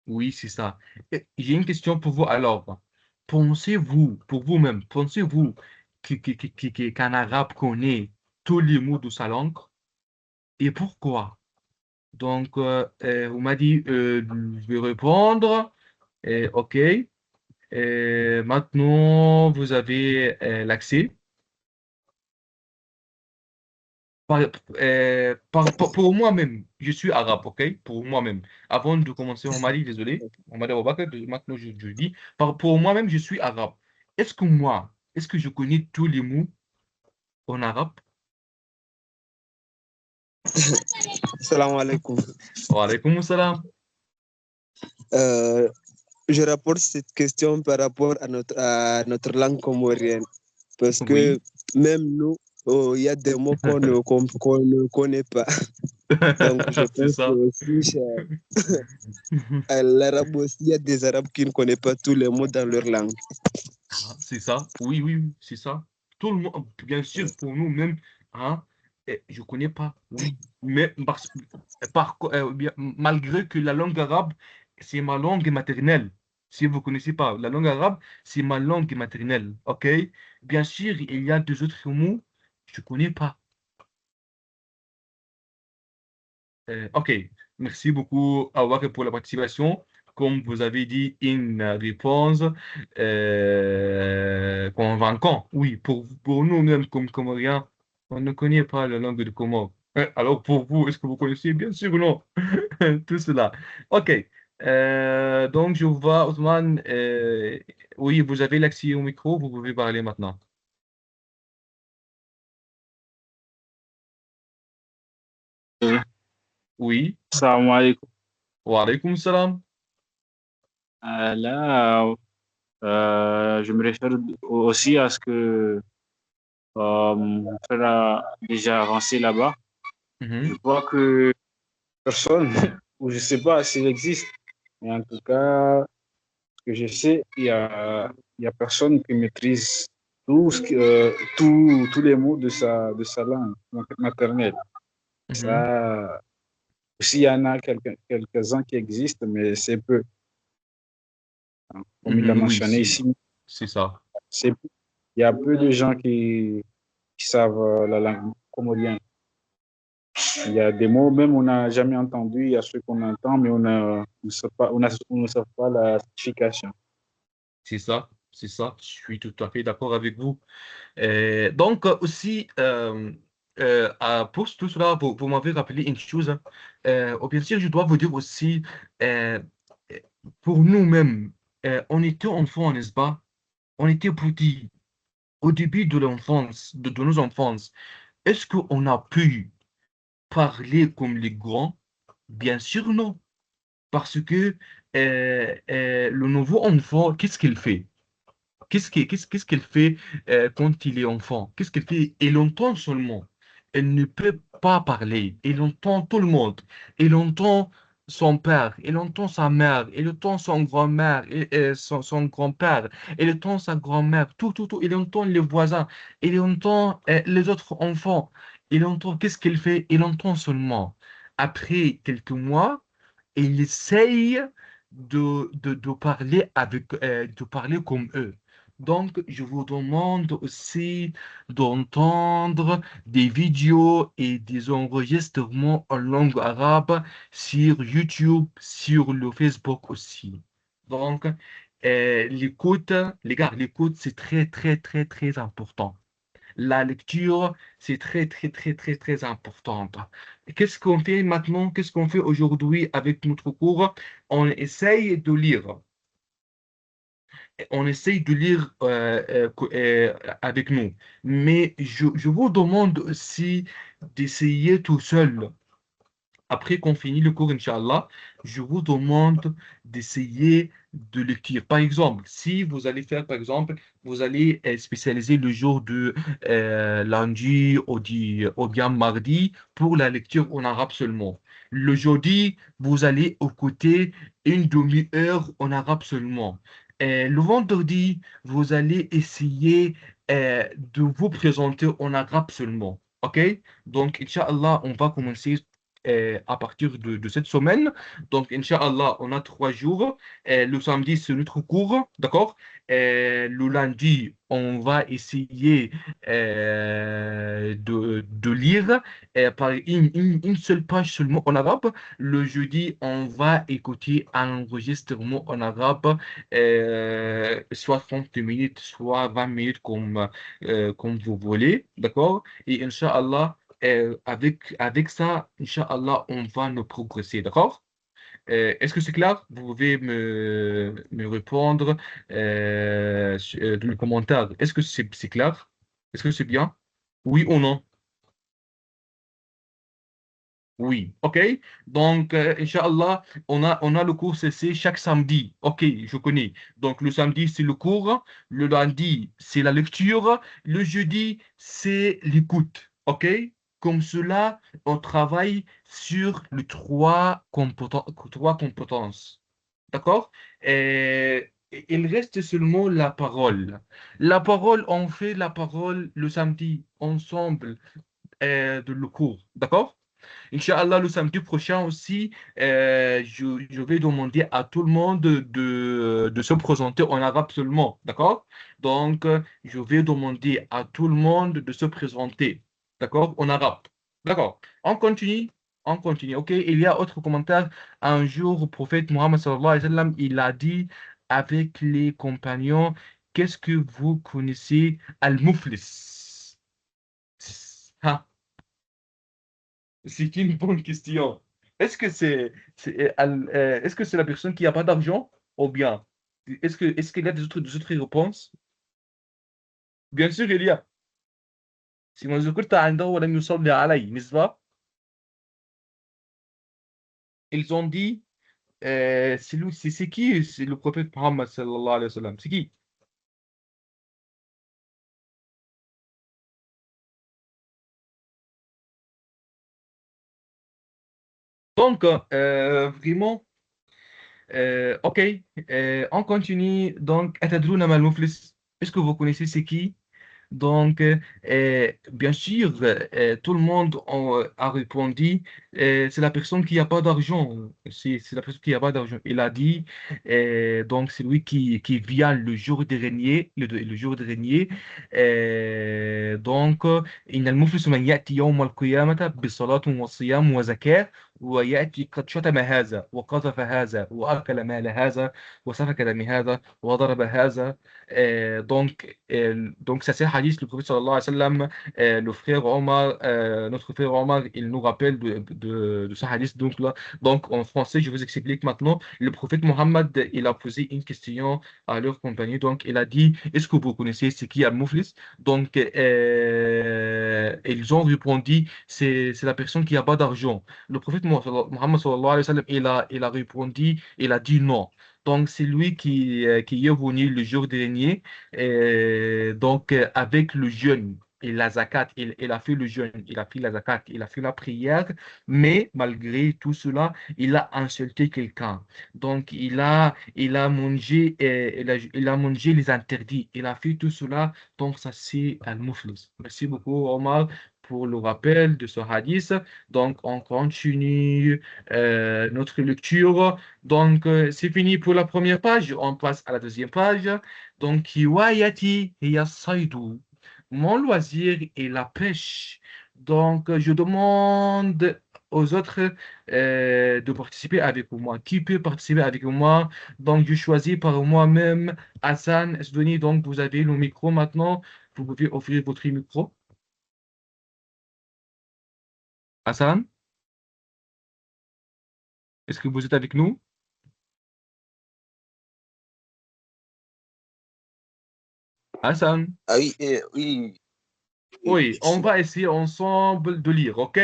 Oui, c'est ça. Et j'ai une question pour vous. Alors, pensez-vous, pour vous-même, pensez-vous qu'un arabe connaît tous les mots de sa langue et pourquoi? Donc, vous m'avez dit, je vais répondre. OK. Maintenant, vous avez l'accès. Par- pour moi-même, je suis arabe, ok? Pour moi-même. Avant de commencer, on m'a dit, désolé, on m'a dit, maintenant je dis, pour moi-même, je suis arabe. Est-ce que je connais tous les mots en arabe? Salam alaikum. Wa alaykoum salam. Euh, je rapporte cette question par rapport à notre langue comorienne. Parce que Oui, même nous, oh, il y a des mots qu'on ne connaît pas. Donc, je c'est pense que ça. aussi, à l'arabe aussi, il y a des arabes qui ne connaissent pas tous les mots dans leur langue. Ah, c'est ça. Oui, oui, oui, c'est ça. Tout le monde, bien sûr, pour nous même, hein, je connais pas, oui. Mais malgré que la langue arabe, c'est ma langue maternelle. Si vous connaissez pas, la langue arabe, c'est ma langue maternelle. OK? Bien sûr, il y a deux autres mots, je connais pas. OK. Merci beaucoup, Awak, pour la participation. Comme vous avez dit, une réponse convaincante. Oui, pour nous-mêmes, comme Comoriens, on ne connaît pas la langue de Comore. Alors, pour vous, est-ce que vous connaissez? Bien sûr, non. Tout cela. OK. Donc, je vois, Othman, oui, vous avez l'accès au micro, vous pouvez parler maintenant. Oui, Salam alaikum. Wa alaykoum salam. Là, je me réfère aussi à ce que mon frère a déjà avancé là-bas. Je vois que personne, ou je ne sais pas s'il existe, mais en tout cas, ce que je sais, il y a personne qui maîtrise tous les mots de sa langue maternelle. Ça, aussi, il y en a quelques-uns qui existent, mais c'est peu. Comme il l'a Oui, mentionné ici, c'est ça. il y a peu de gens qui savent la langue comorienne. Il y a des mots, même on n'a jamais entendu, il y a ceux qu'on entend, mais on ne sait pas la signification. C'est ça, c'est ça. Je suis tout à fait d'accord avec vous. Donc, aussi, pour tout cela, vous m'avez rappelé une chose, hein. Au bien sûr, je dois vous dire aussi, euh, pour nous-mêmes, on était enfants, n'est-ce pas? On était petits au début de l'enfance, de nos enfances. Est-ce qu'on a pu parler comme les grands? Bien sûr, non. Parce que le nouveau enfant, qu'est-ce qu'il fait? Qu'est-ce qu'elle fait quand il est enfant? Qu'est-ce qu'elle fait? Elle entend seulement. Elle ne peut pas parler. Elle entend tout le monde. Elle entend son père. Elle entend sa mère. Elle entend son grand-mère et son grand-père. Elle entend sa grand-mère. Tout. Elle entend les voisins. Elle entend les autres enfants. Elle entend qu'est-ce qu'elle fait? Elle entend seulement. Après quelques mois, elle essaye de parler comme eux. Donc, je vous demande aussi d'entendre des vidéos et des enregistrements en langue arabe sur YouTube, sur le Facebook aussi. Donc, l'écoute, les gars, l'écoute, c'est très important. La lecture, c'est très important. Qu'est-ce qu'on fait maintenant? Qu'est-ce qu'on fait aujourd'hui avec notre cours? On essaye de lire. On essaye de lire avec nous. Mais je vous demande aussi d'essayer tout seul. Après qu'on finit le cours, Inch'Allah, je vous demande d'essayer de l'écrire. Par exemple, si vous allez faire, par exemple, vous allez spécialiser le jour de lundi ou bien mardi pour la lecture en arabe seulement. Le jeudi, vous allez écouter une demi-heure en arabe seulement. Le vendredi, vous allez essayer de vous présenter en arabe seulement. OK? Donc, Inch'Allah, on va commencer à partir de cette semaine. Donc, Inch'Allah, on a 3 jours. Le samedi, c'est notre cours, d'accord? Le lundi, on va essayer de lire par une seule page seulement en arabe. Le jeudi, on va écouter un enregistrement en arabe, soit 30 minutes, soit 20 minutes, comme vous voulez, d'accord? Et Inch'Allah, avec ça, Inch'Allah, on va nous progresser, d'accord? Est-ce que c'est clair? Vous pouvez me répondre dans les commentaires. Est-ce que c'est clair? Est-ce que c'est bien? Oui ou non? Oui, ok. Donc, Inch'Allah, on a le cours CC chaque samedi. Ok, je connais. Donc, le samedi, c'est le cours. Le lundi, c'est la lecture. Le jeudi, c'est l'écoute. Ok? Comme cela, on travaille sur les trois compétences. D'accord? Il reste seulement la parole. La parole, on fait la parole le samedi ensemble de le cours. D'accord? Inch'Allah, le samedi prochain aussi, je vais demander à tout le monde de se présenter en arabe seulement. D'accord? Donc, je vais demander à tout le monde de se présenter. D'accord? En arabe. D'accord. On continue. On continue. OK? Il y a autre commentaire. Un jour, le prophète Mohammed sallallahu alayhi wa sallam, il a dit avec les compagnons, qu'est-ce que vous connaissez al-muflis? Ah, c'est une bonne question. Est-ce que est-ce que c'est la personne qui n'a pas d'argent ou bien est-ce qu'il y a des autres réponses? Bien sûr, il y a. Si من ذكرت عنده ولم يصلي عليه, n'est-ce pas? Ils ont dit c'est qui? C'est le prophète Mohammed sallallahu alayhi wa sallam. C'est qui? Donc, vraiment, ok, on continue. Donc, أتدرون ما المفلس? Est-ce que vous connaissez c'est qui? Donc, bien sûr, tout le monde a répondu, c'est la personne qui n'a pas d'argent. C'est la personne qui n'a pas d'argent. Il a dit, donc c'est lui qui vient le jour dernier, le jour dernier. Donc, إن المفلس من يأتي يوم القيامة بصلاة وصيام وزكاة ويأتي قد شتم هذا وقذف هذا وأكل مال هذا وسفك دم هذا وضرب هذا. Donc ça c'est un hadith, le prophète sallallahu alayhi wa sallam, le frère Omar, notre frère Omar, il nous rappelle de ce hadith. Donc en français, je vous explique maintenant. Le prophète Mohammed, il a posé une question à leur compagnie. Donc il a dit, est-ce que vous connaissez ce qui est al-muflis? Donc ils ont répondu, c'est la personne qui n'a pas d'argent. Le prophète Mohammed sallallahu alayhi wa sallam, il a répondu, il a dit non. Donc, c'est lui qui est venu le jour dernier, avec le jeûne et la zakat. Il a fait le jeûne, il a fait la zakat, il a fait la prière, mais malgré tout cela, il a insulté quelqu'un. Donc, il a mangé, il a mangé les interdits, il a fait tout cela. Donc, ça, c'est al-muflis. Merci beaucoup, Omar, pour le rappel de ce hadith. Donc, on continue notre lecture. Donc, c'est fini pour la première page. On passe à la deuxième page. Donc, Hiwayati hiya saydu. Mon loisir est la pêche. Donc, je demande aux autres de participer avec moi. Qui peut participer avec moi? Donc, je choisis par moi-même Hassan Esdoni. Donc, vous avez le micro maintenant. Vous pouvez offrir votre micro. Hassan, est-ce que vous êtes avec nous? Hassan? Ah oui, oui, Oui, on va essayer ensemble de lire, ok?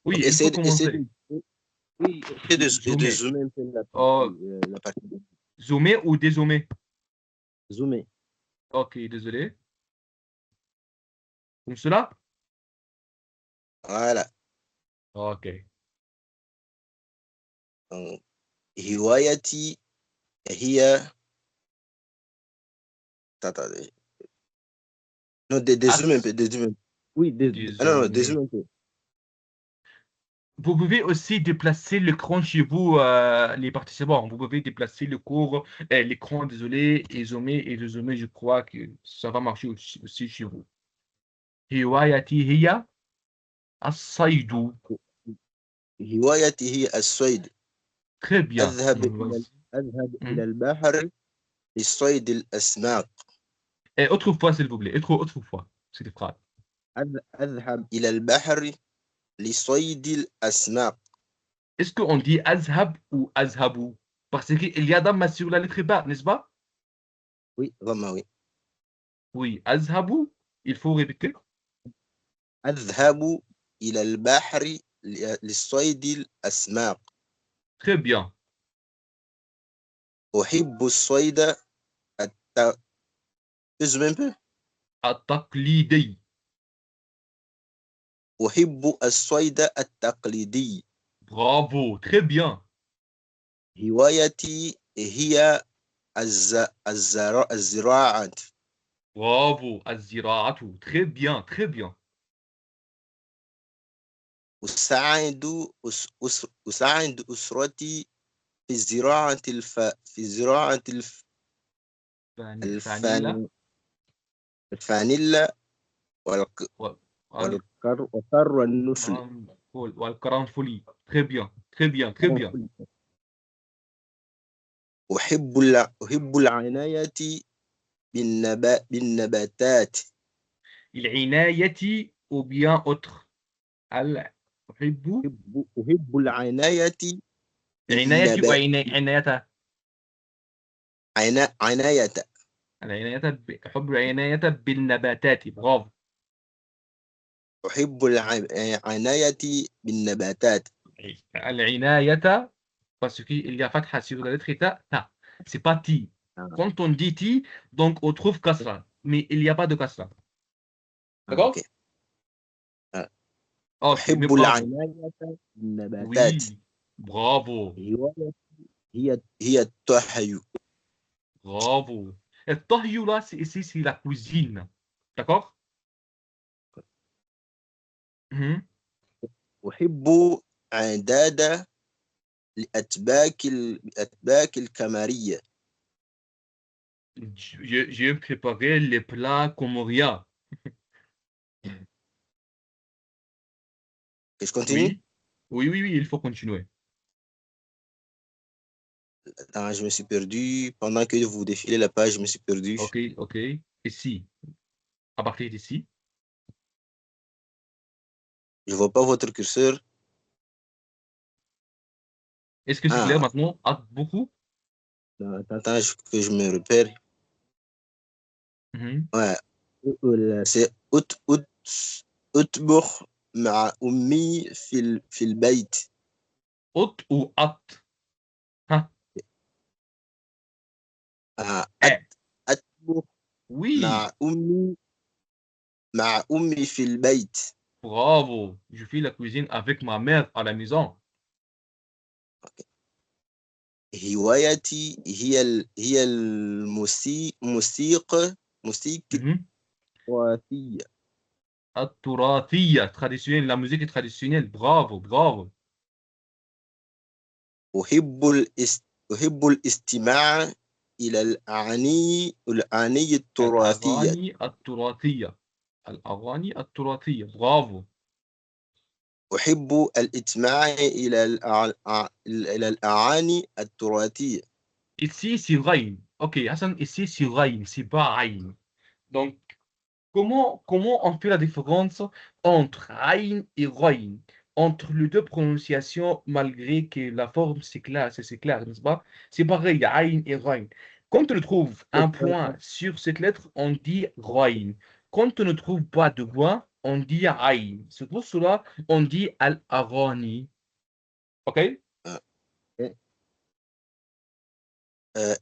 Oui, il faut essaie commencer. oui, essaie de Zoomer. zoomer un peu la partie. Zoomer ou dézoomer? Zoomer. Ok, désolé. Comme cela? Voilà. Ok. Donc, هوايتي هي attendez. Non, dézoome un peu, dézoome un peu. Oui, non, dézoome un peu. Vous pouvez aussi déplacer l'écran chez vous, les participants. Vous pouvez déplacer l'écran, désolé, et zoomer, je crois que ça va marcher aussi chez vous. هوايتي هي الصيد. هوايتي هي الصيد. Très bien. أذهب إلى البحر لصيد الأسماك. Et autrefois, s'il vous plaît. Autrefois, cette phrase. أذهب إلى البحر لصيد الأسماك. Est-ce qu'on dit azhab ou azhabu? Parce qu'il y a damma sur la lettre ba, n'est-ce pas? Oui, vraiment, oui. Oui, azhabu, il faut répéter. أذهب إلى البحر لصيد الأسماك. Très bien. أحب الصيد التقليدي. أحب الصيد التقليدي. Bravo, très bien. هوايتي هي الزراعة. Bravo, الزراعة. Très bien, très bien. أساعد أسرتي في زراعة الفانيلا والقرنفل. والقرنفل. Très bien, très bien, très bien. أحب العناية بالنباتات. العناية ou bien autre. أحب العناية عناية وعناية. عناية. أحب العناية بالنباتات. برافو. أحب العناية بالنباتات. Al-inayata, parce qu'il y a fatha sur la lettre ta. C'est pas ti. Quand on dit ti, donc on trouve kasra. Mais il n'y a pas de kasra. D'accord? أوكي. Ok, mais أحب bravo. العناية بالنباتات. Oui, bravo, هي التحيو. bravo. Et tahyu là, ici, c'est la cuisine. D'accord? Mhm. أحب عداد لأتباك الكمارية. J'ai préparé les plats comoriens. Je continue? Oui, oui, oui, oui, il faut continuer. Attends, je me suis perdu. Pendant que vous défilez la page, je me suis perdu. Ok, ok. Ici, à partir d'ici. Je ne vois pas votre curseur. Est-ce que c'est clair maintenant? Ah, beaucoup? Attends, que je me repère. Ouais. C'est أطبخ مع أمي في البيت. Ot ou at? Hein? أطبخ Oui, مع أمي في البيت. bravo. Je fais la cuisine avec ma mère à la maison. هوايتي هي موسيقى تراثية. التراثية, traditionnelle, la musique est traditionnelle. Bravo, bravo. أحب الاستماع إلى الأغاني التراثية. الأغاني التراثية. الأغاني التراثية. Bravo. أحب الاستماع إلى الأغاني التراثية. Ici, c'est Rain. Ok, Hassan, ici, c'est Rain, c'est pas Rain. Donc, comment on fait la différence entre Ain et Rain? Entre les deux prononciations, malgré que la forme, c'est clair, n'est-ce pas? C'est pareil, Ain et Rain. Quand on trouve un point sur cette lettre, on dit Rain. Quand on ne trouve pas de point, on dit Ain. C'est pour cela on dit Al-Arani. Ok?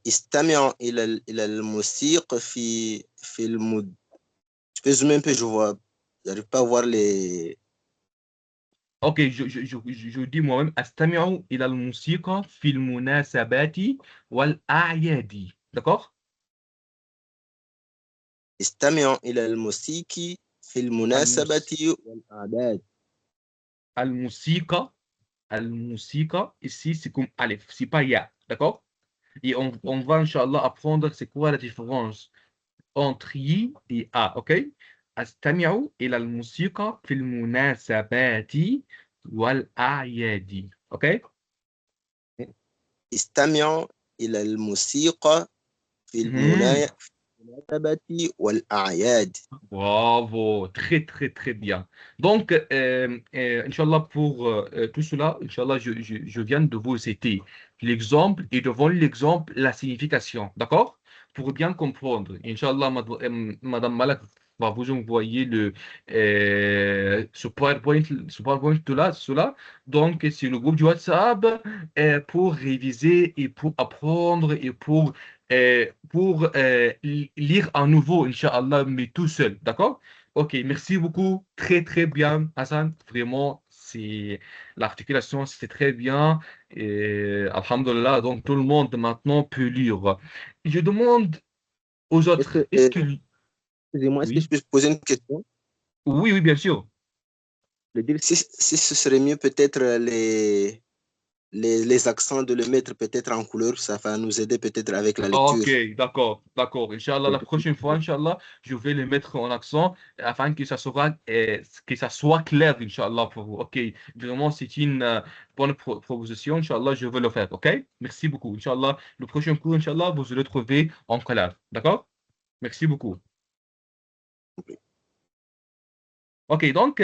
استمع إلى الموسيقى في المد. Tu peux zoomer un peu, je vois. J'arrive pas à voir les. Ok, je dis moi-même أستمع إلى الموسيقى في المناسبات والأعياد. D'accord? استمع إلى الموسيقى في المناسبة والأعياد. الموسيقى ici c'est comme Aleph, c'est pas Ya. D'accord? Et on va Inch'Allah apprendre c'est quoi la différence entre I et A. Ok? أستمع إلى الموسيقى في المناسبات والأعياد. Ok? استمع إلى الموسيقى في المناسبة والأعياد. Bravo, très très très bien. Donc, Inch'Allah, pour tout cela, Inch'Allah, je viens de vous citer l'exemple et devant l'exemple, la signification. D'accord? Pour bien comprendre. Inch'Allah, Madame Malak va vous envoyer ce PowerPoint de là, cela. Donc, c'est le groupe du WhatsApp pour réviser et pour apprendre et pour lire à nouveau, Inch'Allah, mais tout seul, d'accord? Ok, merci beaucoup, très très bien, Hassan, vraiment, c'est l'articulation, c'est très bien, et Alhamdulillah, donc tout le monde maintenant peut lire. Je demande aux autres, est-ce que... Excusez-moi, est-ce que je Oui, peux poser une question? oui, oui, bien sûr. Si ce serait mieux peut-être les accents de le mettre peut-être en couleur, ça va nous aider peut-être avec la lecture. Ok, d'accord, d'accord. Inch'Allah, la prochaine fois, Inch'Allah, je vais les mettre en accent afin que que ça soit clair, Inch'Allah, pour vous. Ok, vraiment, c'est une bonne proposition. Inch'Allah, je vais le faire. Ok, merci beaucoup. Inch'Allah, le prochain cours, Inch'Allah, vous allez le trouver en clair. D'accord? Merci beaucoup. Ok, donc,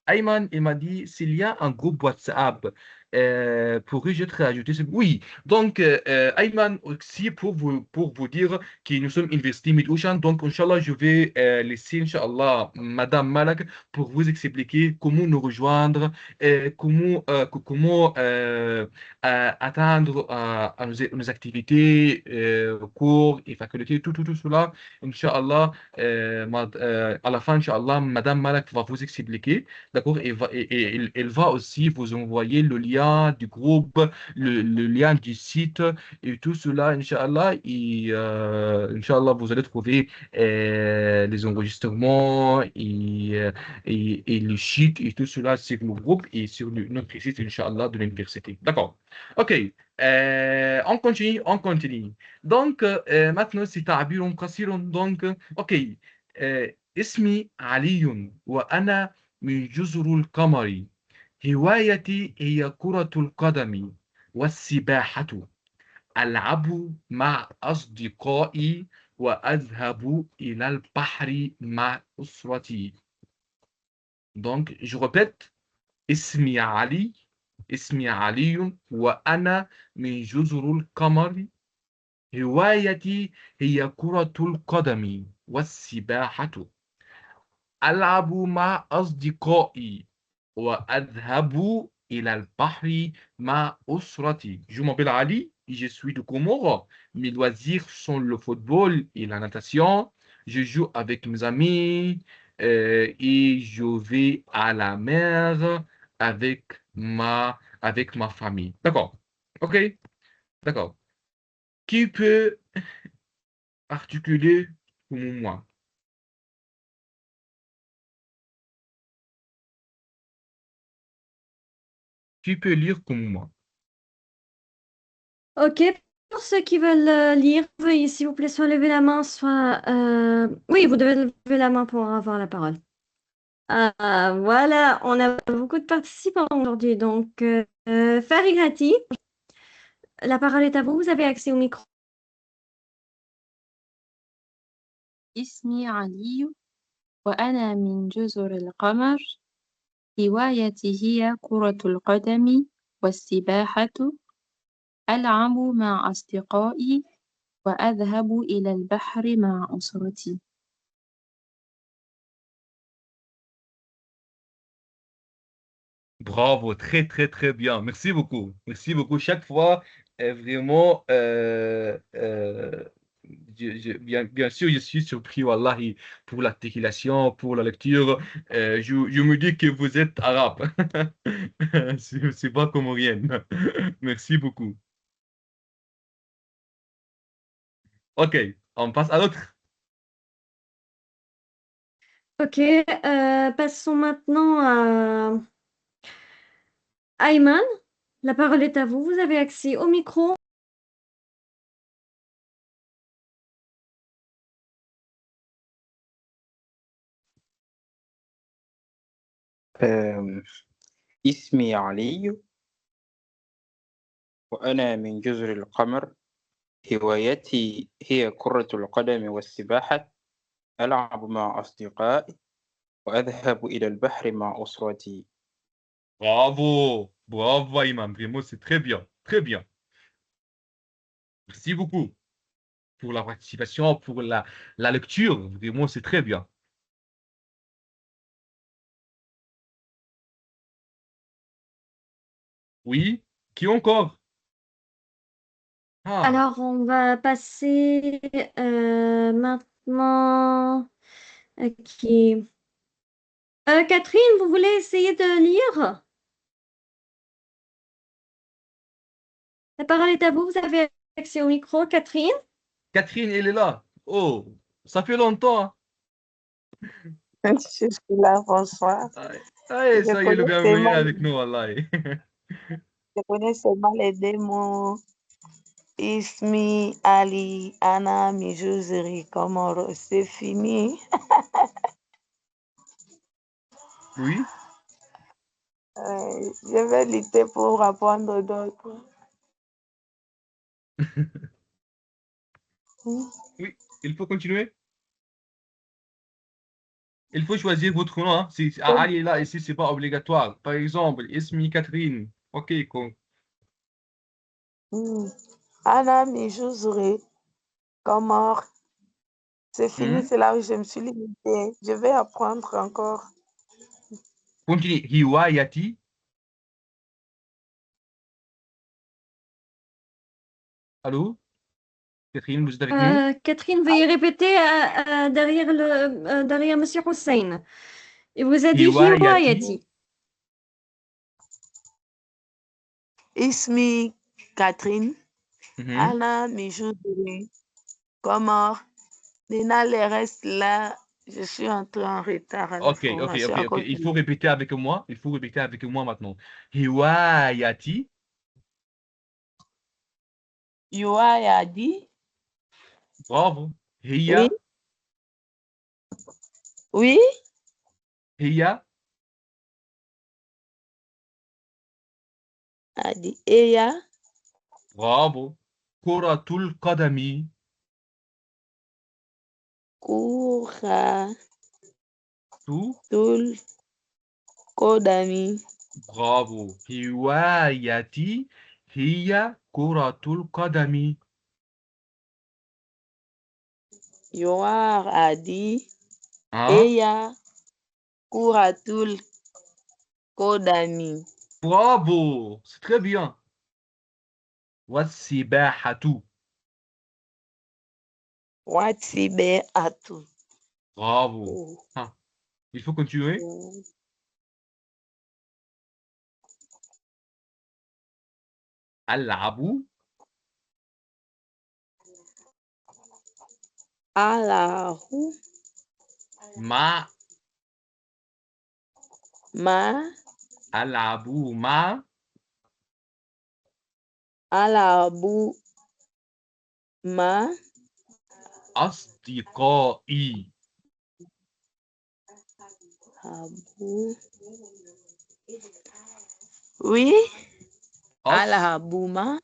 Ayman, il m'a dit, s'il y a un groupe WhatsApp pourrais-je te rajouter Oui, donc, Ayman, aussi pour vous dire que nous sommes investis Mid-Ocean, donc, Inch'Allah, je vais laisser, Inch'Allah, Madame Malak pour vous expliquer comment nous rejoindre, comment atteindre à nos activités, cours et facultés, tout cela. Inch'Allah, à la fin, Inch'Allah, Madame Malak va vous expliquer, d'accord, et elle va aussi vous envoyer le lien du groupe, le lien du site et tout cela, Inch'Allah, et Inch'Allah, vous allez trouver les enregistrements et le sheet et tout cela sur le groupe et sur notre site, Inch'Allah, de l'université. D'accord. OK. On continue, on continue. Donc, maintenant, c'est تعبير قصير. Donc, OK. اسمي علي وأنا من جزر القمر. هوايتي هي كرة القدم والسباحة. ألعب مع أصدقائي وأذهب إلى البحر مع أسرتي. Donc, je répète, اسمي علي وأنا من جزر القمر. هوايتي هي كرة القدم والسباحة. ألعب مع أصدقائي وأذهب إلى البحر مع أسرتي. Je m'appelle Ali et je suis de Comores. Mes loisirs sont le football et la natation. Je joue avec mes amis et je vais à la mer avec ma famille. D'accord. OK. D'accord. Qui peut articuler comme moi? Qui peut lire comme moi? Ok, pour ceux qui veulent lire, veuillez s'il vous plaît soit lever la main, soit... Oui, vous devez lever la main pour avoir la parole. Voilà, on a beaucoup de participants aujourd'hui. Donc, Farigrati, la parole est à vous, vous avez accès au micro. اسمي علي وأنا من جزر القمر. هوايتي هي كرة القدم والسباحة. ألعب مع أصدقائي وأذهب إلى البحر مع أسرتي. Bravo, très, très, très bien. Merci beaucoup. Merci beaucoup. Chaque fois, vraiment, bien sûr, je suis surpris, wallahi, pour l'articulation, pour la lecture. Je me dis que vous êtes arabe. C'est pas comorienne. Merci beaucoup. OK, on passe à l'autre. Ok, passons maintenant à Ayman. La parole est à vous, vous avez accès au micro. اسمي علي وأنا من جزر القمر. هوايتي هي كرة القدم والسباحة. ألعب مع أصدقائي وأذهب إلى البحر مع أسرتي. Bravo, bravo, Ayman. Vraiment, c'est très bien, très bien. Merci beaucoup pour la participation, pour la lecture. Vraiment, c'est très bien. Oui, qui encore? Ah, Alors, on va passer maintenant... Ok. Catherine, vous voulez essayer de lire? La parole est à vous, vous avez accès au micro, Catherine. Catherine, elle est là. Oh, ça fait longtemps. Je suis là, bonsoir. Allez, Je ça y est, le connais bienvenu seulement, avec nous, wallahi. je connais seulement les deux mots. Ismi, Ali, Anna, Mijuzeri, Komoro. C'est fini. Oui, Je vais lutter pour apprendre d'autres. oui, il faut continuer. Il faut choisir votre nom. Hein. Ali est là, ici, c'est pas obligatoire. Par exemple, Ismi Catherine. Ok, Anna Mijouzuri, Comore. C'est fini, c'est là où je me suis limitée. Je vais apprendre encore. continue. Hiwayati. Allô? Catherine, vous êtes avec nous? Catherine, veuillez répéter derrière Monsieur Hussein. Il vous a dit Hiwayati. Hiwayati. Ismi Catherine, Anna Mijouzuri, Comore. Maintenant, les restes là, je suis entrée en retard à la Ok. formation. Il faut répéter avec moi. Il faut répéter avec moi maintenant. Hiwayati. Hiwayati. Bravo. Oui. Hiya. Oui. Hiya. Adi Eya. Bravo. Kuratul Qadami. Kuratul Qadami. Bravo. Hiwayati. Hiya Kuratul Qadami. Yoar Adi Hein? Eya Kuratul Qadami. Bravo. C'est très bien. Wassibahatu. Watsibahatu. Bravo. Hein. Il faut continuer. Al-Abu. Alahu. Ma. Al-Abu ma. Alabu ma. Asdiqai. Abu. Oui. Alahabuma.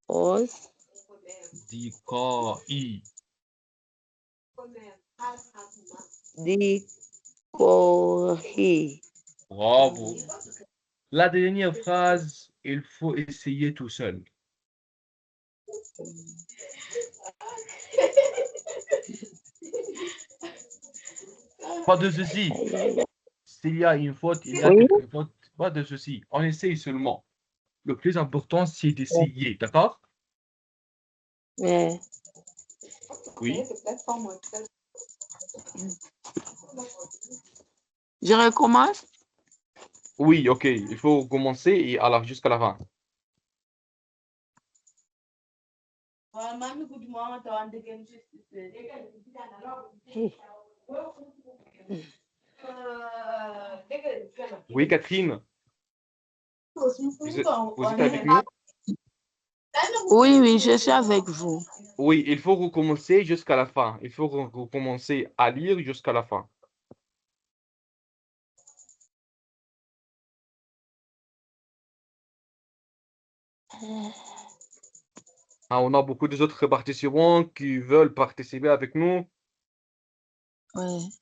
Os. Diqai. Dikohi. Bravo. La dernière phrase, il faut essayer tout seul. Pas de ceci. S'il y a une faute, il y a quelques fautes. Pas de ceci. On essaye seulement. Le plus important, c'est d'essayer. D'accord? Oui. Je recommence? Oui, ok. Il faut commencer et alors jusqu'à la fin. Oui, Catherine. Vous êtes avec nous? Oui, je suis avec vous. Oui, il faut recommencer jusqu'à la fin. Il faut recommencer à lire jusqu'à la fin. Ah, on a beaucoup d'autres participants qui veulent participer avec nous. Oui.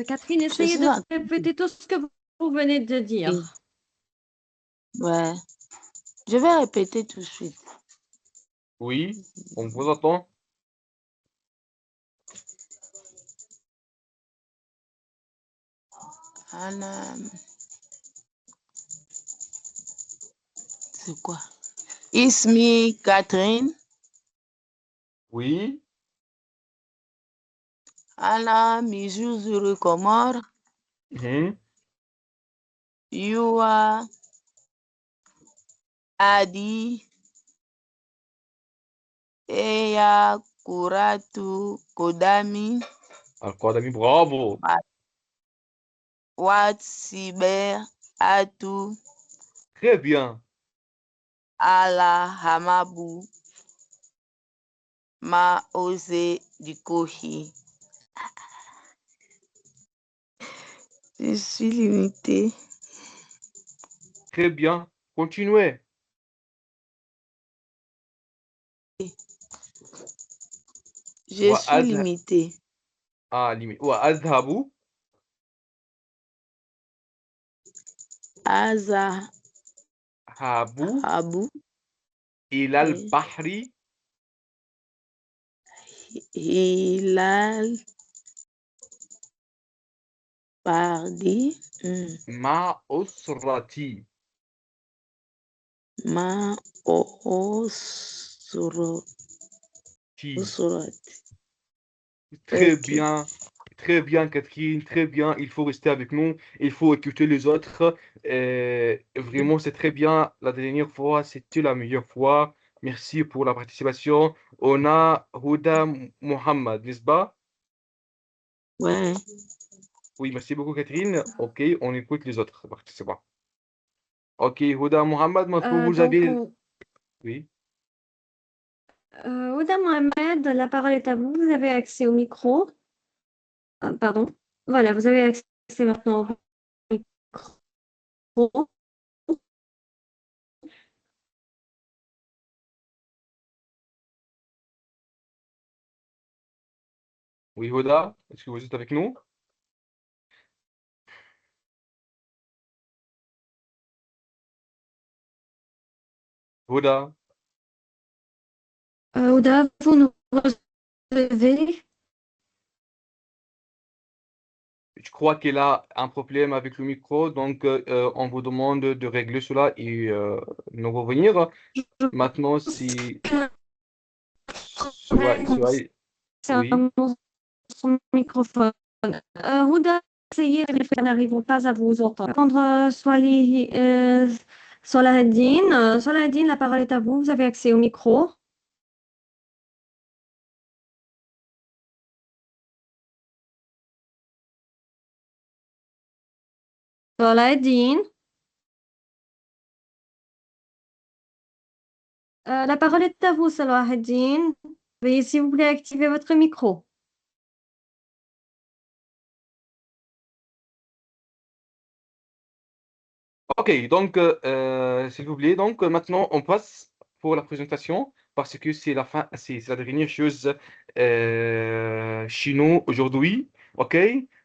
Catherine, essayez de répéter tout ce que vous venez de dire. Ouais. Je vais répéter tout de suite. Oui, on vous attend. Anna. C'est quoi? Ismi Catherine. Oui. Anna Mijouzuru Comore. Yua Adi Eya Kuratu Kodami. Al-Qadami, bravo. Watsiber Atu. Très bien. Ala Hamabu. Ma Ose Dikohi. Je suis limitée. Très bien. Continuez. Je suis limitée. Ah, limite. Wa azhabu. Habu إلى البحر Hilal Pardi مع أسرتي. Ma Usrati. Très Ok. bien, Catherine, très bien. Il faut rester avec nous, il faut écouter les autres. Vraiment, c'est très bien. La dernière fois, c'était la meilleure fois. Merci pour la participation. On a Houda Mohamed, n'est-ce pas? Ouais. Oui, merci beaucoup, Catherine. OK, on écoute les autres participants. OK, Houda Mohamed, maintenant vous Donc, avez... Oui. Ouda Mohamed, la parole est à vous. Vous avez accès au micro. Pardon. Voilà, vous avez accès maintenant au micro. Oui, Houda, est-ce que vous êtes avec nous? Houda, Ouda, vous nous recevez? je crois qu'elle a un problème avec le micro, donc on vous demande de régler cela et nous revenir. Maintenant, si soyez, oui, Son microphone. Ouda, essayez, nous n'arrivons pas à vous entendre. Solahedine, Solahedine, la parole est à vous. Vous avez accès au micro. Solahedine. La parole est à vous, Solahedine. Veuillez, s'il vous plaît, activer votre micro. ok, donc s'il vous plaît, donc maintenant on passe pour la présentation parce que c'est la fin, c'est la dernière chose chez nous aujourd'hui, ok?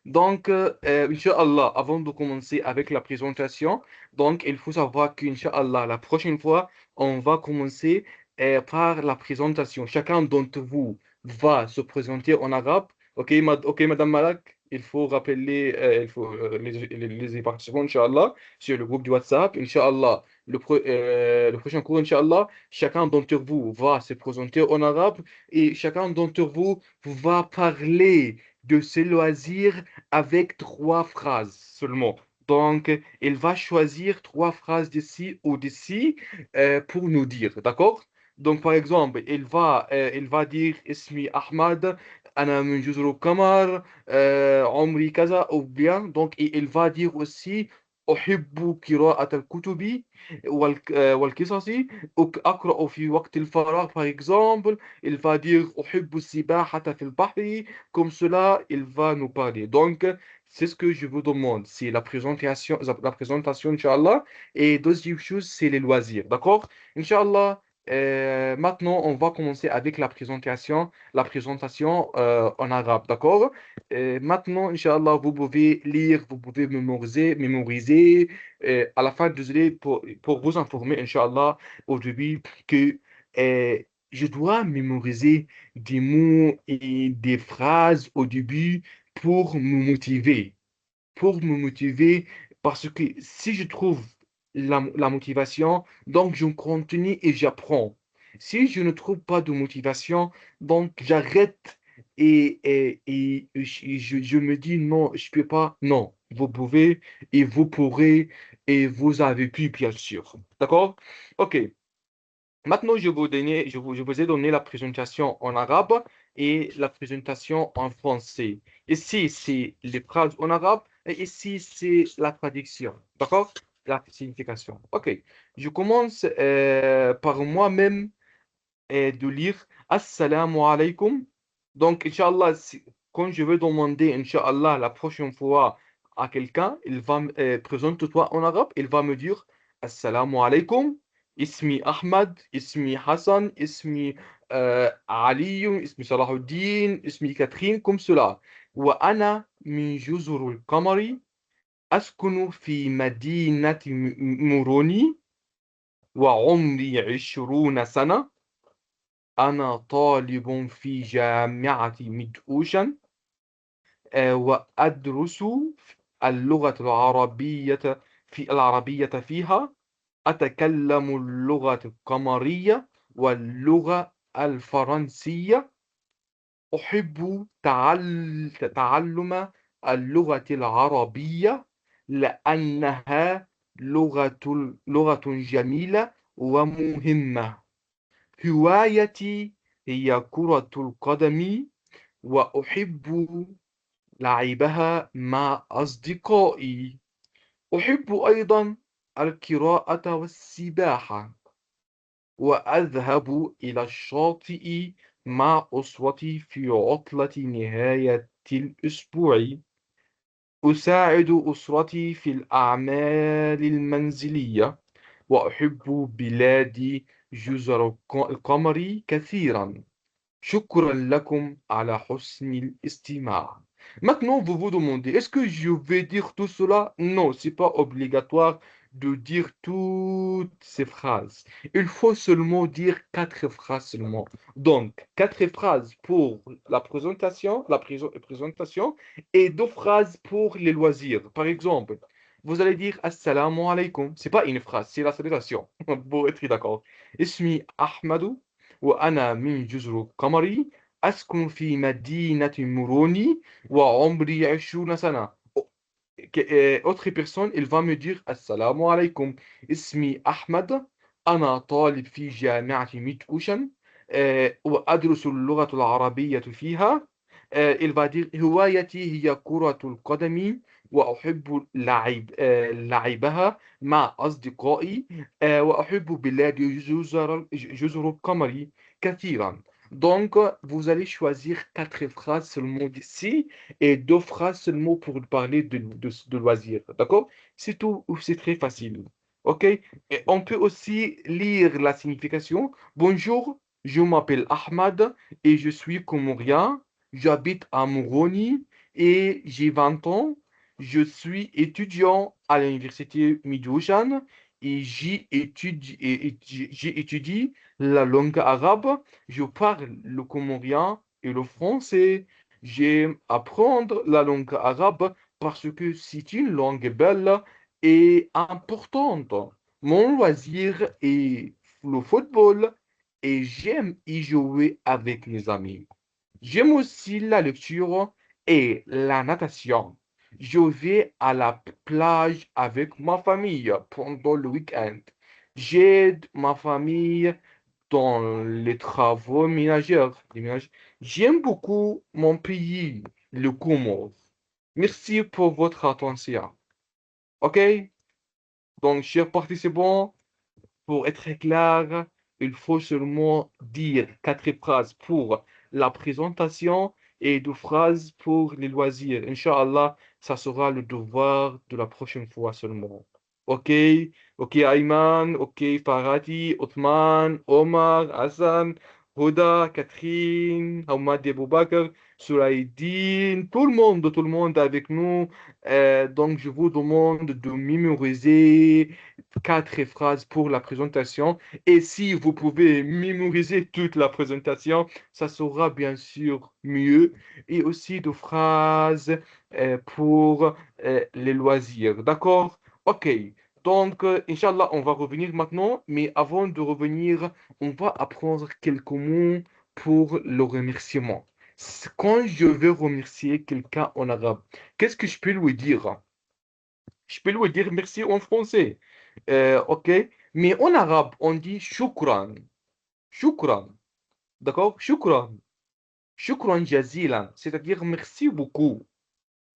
Donc, Inch'Allah, avant de commencer avec la présentation, donc il faut savoir qu'Inch'Allah, la prochaine fois, on va commencer par la présentation. Chacun d'entre vous va se présenter en arabe, ok, ok, Madame Malak, il faut rappeler, il faut les participants, Inch'Allah sur le groupe du WhatsApp. Inch'Allah, le prochain cours, Inch'Allah, chacun d'entre vous va se présenter en arabe et chacun d'entre vous va parler de ses loisirs avec 3 phrases seulement. Donc, il va choisir 3 phrases d'ici ou d'ici pour nous dire, d'accord? Donc, par exemple, il va dire Ismi Ahmad, Ana min Juzur al-Qamar, عمري كذا ou bien donc il va dire aussi أحب قراءة الكتب والقصص أقرأ في وقت الفراغ par exemple il va dire أحب السباحة في البحر comme cela il va nous parler donc c'est ce que je vous demande c'est la présentation Inch'Allah et deuxième chose c'est les loisirs d'accord Inch'Allah maintenant on va commencer avec la présentation en arabe d'accord maintenant, Inch'Allah, vous pouvez lire, vous pouvez mémoriser. À la fin, désolé pour vous informer, Inch'Allah, au début, que je dois mémoriser des mots et des phrases au début pour me motiver parce que si je trouve la motivation, donc je continue et j'apprends. Si je ne trouve pas de motivation, donc j'arrête je me dis non, je peux pas. Non, vous pouvez et vous pourrez et vous avez pu, bien sûr. D'accord? Ok. Maintenant, je vous ai donné la présentation en arabe et la présentation en français. Ici, c'est les phrases en arabe et ici, c'est la traduction. D'accord? La signification. OK. Je commence par moi-même de lire Assalamu alaikum. Donc, Inch'Allah, quand je vais demander, Inch'Allah, la prochaine fois à quelqu'un, il va présente-toi en arabe, il va me dire Assalamu alaikum, Ismi Ahmad, Ismi Hassan, Ismi Ali, Ismi Salahuddin, Ismi Catherine, comme cela. Wa ana min juzurul qamari. أسكن في مدينة موروني وعمري 20 سنة. أنا طالب في جامعة ميدوشن وأدرس اللغة العربية فيها. أتكلم اللغة القمرية واللغة الفرنسية. أحب تعلم اللغة العربية لأنها لغة جميلة ومهمة. هوايتي هي كرة القدم وأحب لعبها مع أصدقائي. أحب أيضا القراءة والسباحة وأذهب إلى الشاطئ مع أسرتي في عطلة نهاية الأسبوع. أساعد أسرتي في الأعمال المنزلية وأحب بلادي جزر القمر كثيرا. شكرا لكم على حسن الاستماع. Maintenant, vous vous demandez, est-ce que je vais dire tout cela? Non, c'est pas obligatoire de dire toutes ces phrases. Il faut seulement dire 4 phrases seulement. Donc, 4 phrases pour la présentation et 2 phrases pour les loisirs. Par exemple, vous allez dire Assalamu alaikum. C'est pas une phrase, c'est la salutation. Pour être d'accord. Ismi Ahmadou. وأنا من جزر القمر. أسكن في مدينة موروني وعمري 20 سنة. Autre personne, il va me dire Assalamu alaikum. اسمي أحمد. أنا طالب في جامعة ميت أوشن وأدرس اللغة العربية فيها. Il va dire هوايتي هي كرة القدم وأحب لعبها مع أصدقائي وأحب بلاد جزر القمر كثيرا. Donc, vous allez choisir 4 phrases seulement d'ici et 2 phrases seulement pour parler de loisirs. D'accord? C'est tout, c'est très facile. OK? Et on peut aussi lire la signification. Bonjour, je m'appelle Ahmad et je suis comorien. J'habite à Moroni et j'ai 20 ans. Je suis étudiant à l'université Midoujan et j'étudie la langue arabe. Je parle le comorien et le français. J'aime apprendre la langue arabe parce que c'est une langue belle et importante. Mon loisir est le football et j'aime y jouer avec mes amis. J'aime aussi la lecture et la natation. Je vais à la plage avec ma famille pendant le week-end. J'aide ma famille dans les travaux ménagers. J'aime beaucoup mon pays, le Comores. Merci pour votre attention. OK? Donc, chers participants, pour être clair, il faut seulement dire 4 phrases pour la présentation et 2 phrases pour les loisirs. Inch'Allah, ça sera le devoir de la prochaine fois seulement. OK? OK, Ayman, OK, Farati, Othman, Omar, Hassan, Huda, Catherine, Hamad Aboubakar, Suraïdine, tout le monde avec nous. Donc, je vous demande de mémoriser 4 phrases pour la présentation. Et si vous pouvez mémoriser toute la présentation, ça sera bien sûr mieux. Et aussi 2 phrases pour les loisirs. D'accord? OK. Donc, Inch'Allah, on va revenir maintenant. Mais avant de revenir, on va apprendre quelques mots pour le remerciement. Quand je vais remercier quelqu'un en arabe, qu'est-ce que je peux lui dire? Je peux lui dire merci en français. OK? Mais en arabe, on dit shukran. Shukran. D'accord? Shukran. Shukran jazilan. C'est-à-dire merci beaucoup.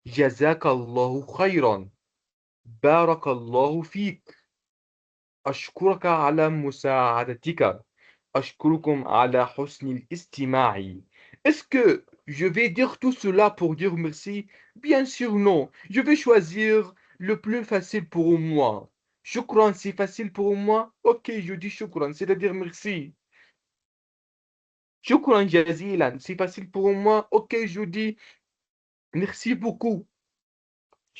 Jazakallahu khayran. Barakallahu fik. أشكرك على مساعدتك. أشكركم على حسن الاستماع. Est-ce que je vais dire tout cela pour dire merci? Bien sûr, non. Je vais choisir le plus facile pour moi. Shukran, c'est facile pour moi. Ok, je dis shukran, c'est-à-dire merci. Shukran jazilan, c'est facile pour moi. Ok, je dis merci beaucoup.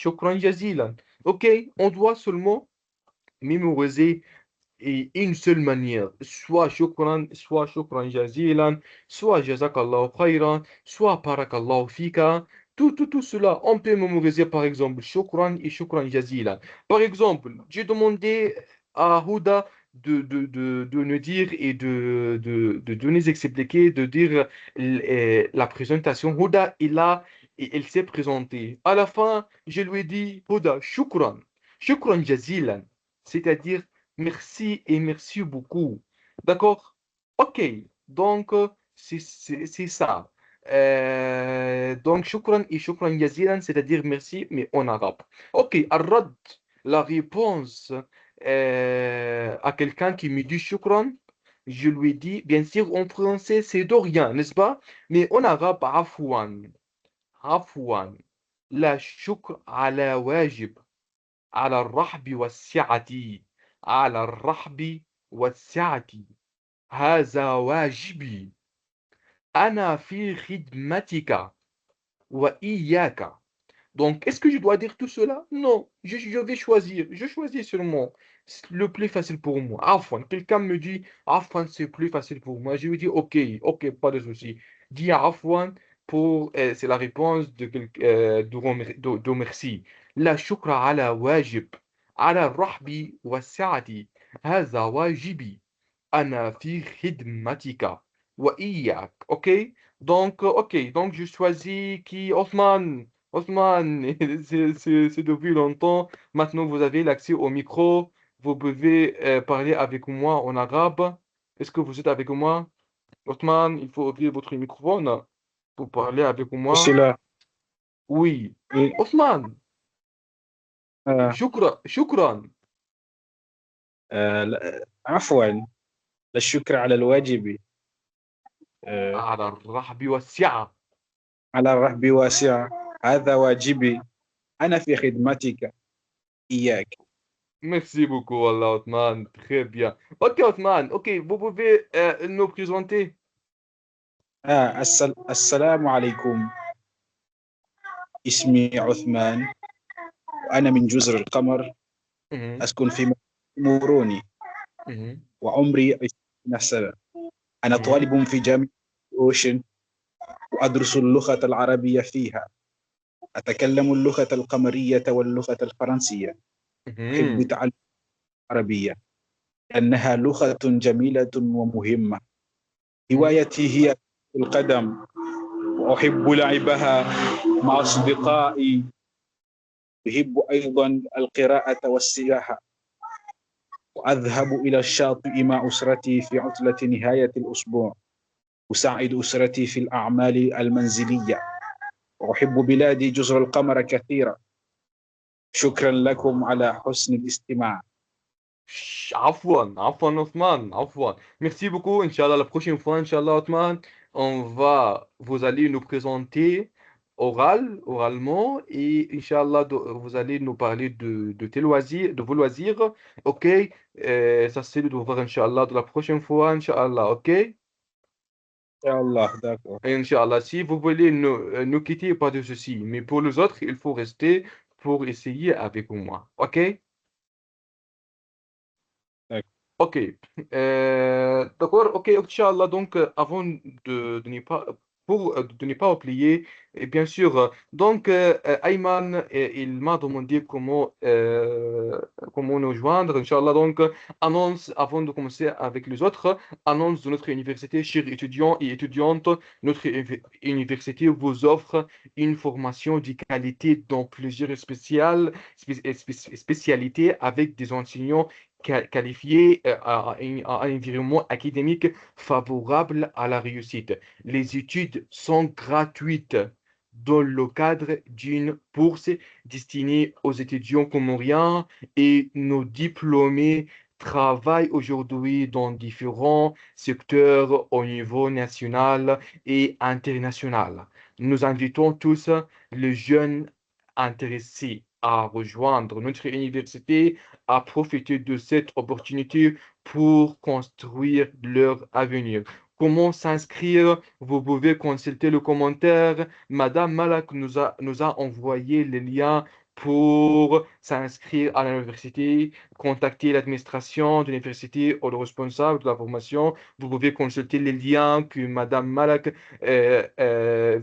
Shukran jazilan. OK, on doit seulement mémoriser et une seule manière, soit shukran jazilan, soit jazakallahu khayran, soit barakallahu fika. Tout cela, on peut mémoriser par exemple shukran et shukran jazilan. Par exemple, j'ai demandé à Houda de nous dire et de nous expliquer, de dire la présentation. Houda, il s'est présenté. À la fin, je lui ai dit, Houda, shukran jazilan, c'est-à-dire merci et merci beaucoup. D'accord? Ok. Donc, c'est ça. Donc, shukran et shukran yazilan, c'est-à-dire merci, mais en arabe. Ok. Arrad, la réponse à quelqu'un qui me dit shukran, je lui dis, bien sûr, en français, c'est de rien, n'est-ce pas? Mais en arabe, afwan. Afwan. La shukr ala wajib. على الرحب والسعة على الرحب والسعة هذا واجبي أنا في خدمتك وإياك. Donc, est-ce que je dois dire tout cela? Non, je vais choisir. Je choisis seulement le plus facile pour moi. Afwan, quelqu'un me dit Afwan, c'est plus facile pour moi. Je lui dis ok, ok, pas de souci. Dis Afwan pour, c'est la réponse de merci. La shukra ala wajib, ala rahbi wa sa'ati. هذا واجبي أنا في خدمتك وإياك. Ok? Donc, ok, donc je choisis qui? Othman. Othman, c'est depuis longtemps. Maintenant, vous avez l'accès au micro. Vous pouvez parler avec moi en arabe. Est-ce que vous êtes avec moi? Othman, il faut ouvrir votre microphone pour parler avec Je suis moi. là. Oui. Oui. Othman, آه. shukran. عفوا. الشكر على الواجب. على الرحب والسعة. على الرحب واسعة. هذا واجبي أنا في خدمتك إياك. Merci beaucoup, Allah, Othman. Très bien. Ok, Othman. Ok, vous pouvez nous présenter. السلام عليكم. اسمي عثمان وأنا من جزر القمر. أسكن في موروني وعمري 20 سنة. أنا طالب في جامعة أوشن وأدرس اللغة العربية فيها. أتكلم اللغة القمرية واللغة الفرنسية. أحب تعلم العربية لأنها لغة جميلة ومهمة. هوايتي هي القدم وأحب لعبها مع أصدقائي. أحب أيضا القراءة والسياحة وأذهب إلى الشاطئ مع أسرتي في عطلة نهاية الأسبوع. أساعد أسرتي في الأعمال المنزلية وأحب بلادي جزر القمر كثيرا. شكرا لكم على حسن الاستماع. Afwan, Othman, Afwan. Merci beaucoup. Inch'Allah, la prochaine fois, Inch'Allah, Othman, vous allez nous présenter oralement, et Inch'Allah, vous allez nous parler de tes loisirs, de vos loisirs. Ok? Ça, c'est le devoir, Inch'Allah, de la prochaine fois, Inch'Allah. Ok? Inch'Allah, d'accord. Inch'Allah, si vous voulez nous quitter, pas de souci. Mais pour les autres, il faut rester pour essayer avec moi. Ok? Ok. D'accord, ok, Inch'Allah. Donc, avant de ne pas, de ne pas oublier, et bien sûr, donc, Ayman, il m'a demandé comment nous joindre, Inch'Allah. Donc, annonce, avant de commencer avec les autres, annonce de notre université, chers étudiants et étudiantes, notre université vous offre une formation de qualité dans plusieurs spécialités avec des enseignants qualifiés à un environnement académique favorable à la réussite. Les études sont gratuites dans le cadre d'une bourse destinée aux étudiants comoriens, et nos diplômés travaillent aujourd'hui dans différents secteurs au niveau national et international. Nous invitons tous les jeunes intéressés à rejoindre notre université à profiter de cette opportunité pour construire leur avenir. Comment s'inscrire? Vous pouvez consulter le commentaire. Madame Malak nous a envoyé les liens pour s'inscrire à l'université, contacter l'administration de l'université ou le responsable de la formation. Vous pouvez consulter les liens que Madame Malak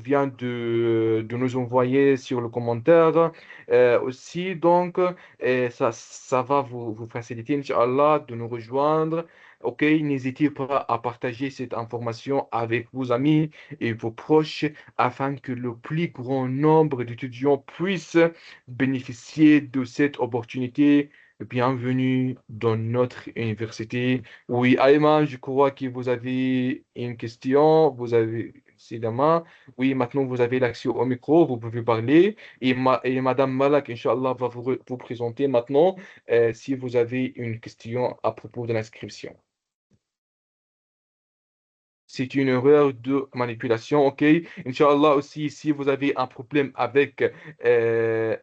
vient de nous envoyer sur le commentaire. Aussi, donc, ça va vous faciliter, Inch'Allah, de nous rejoindre. OK, n'hésitez pas à partager cette information avec vos amis et vos proches afin que le plus grand nombre d'étudiants puissent bénéficier de cette opportunité. Bienvenue dans notre université. Oui, Ayman, je crois que vous avez une question. Vous avez, c'est la main. Oui, maintenant vous avez l'accès au micro. Vous pouvez parler. Et Madame Malak, Inch'Allah, va vous présenter maintenant si vous avez une question à propos de l'inscription. C'est une erreur de manipulation, OK? Inch'Allah aussi, si vous avez un problème avec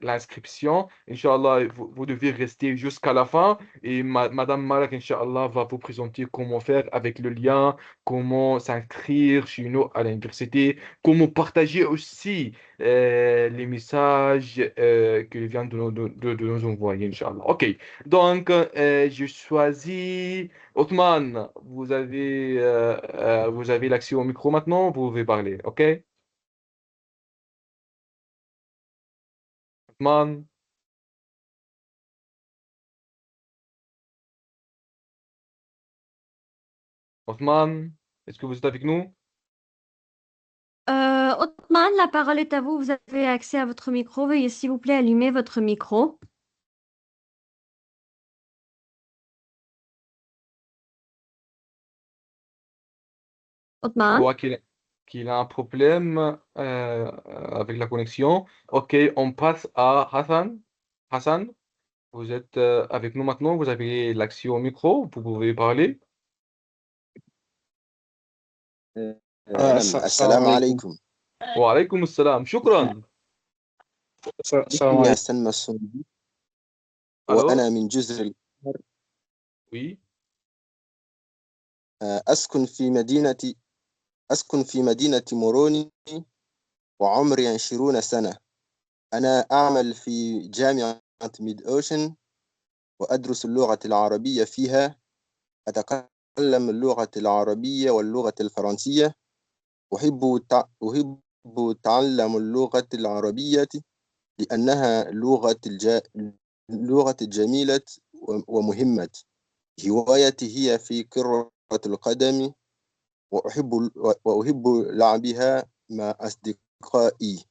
l'inscription, Inch'Allah, vous devez rester jusqu'à la fin et Madame Malak, Inch'Allah, va vous présenter comment faire avec le lien, comment s'inscrire chez nous à l'université, comment partager aussi les messages qu'elle vient de nous envoyer, Inch'Allah. OK, donc je choisis... Othman, vous avez l'accès au micro maintenant, vous pouvez parler, OK? Othman, Othman, est-ce que vous êtes avec nous? Othman, la parole est à vous. Vous avez accès à votre micro. Veuillez s'il vous plaît allumer votre micro. Je Othman, crois qu'il a un problème avec la connexion. OK, on passe à Hassan. Hassan, vous êtes avec nous maintenant, vous avez l'accès au micro, vous pouvez parler. نعم السلام السلام عليكم. عليكم وعليكم السلام، شكرا. السلام اسمي عليكم. حسن مسعودي وأنا Alors, من جزر القمر oui, أسكن في مدينة موروني وعمري 20 سنة. أنا أعمل في جامعة ميد أوشن وأدرس اللغة العربية فيها. أتكلم اللغة العربية واللغة الفرنسية. أحب تعلم اللغة العربية لأنها لغة جميلة ومهمة. هوايتي هي في كرة القدم وأحب لعبها مع أصدقائي.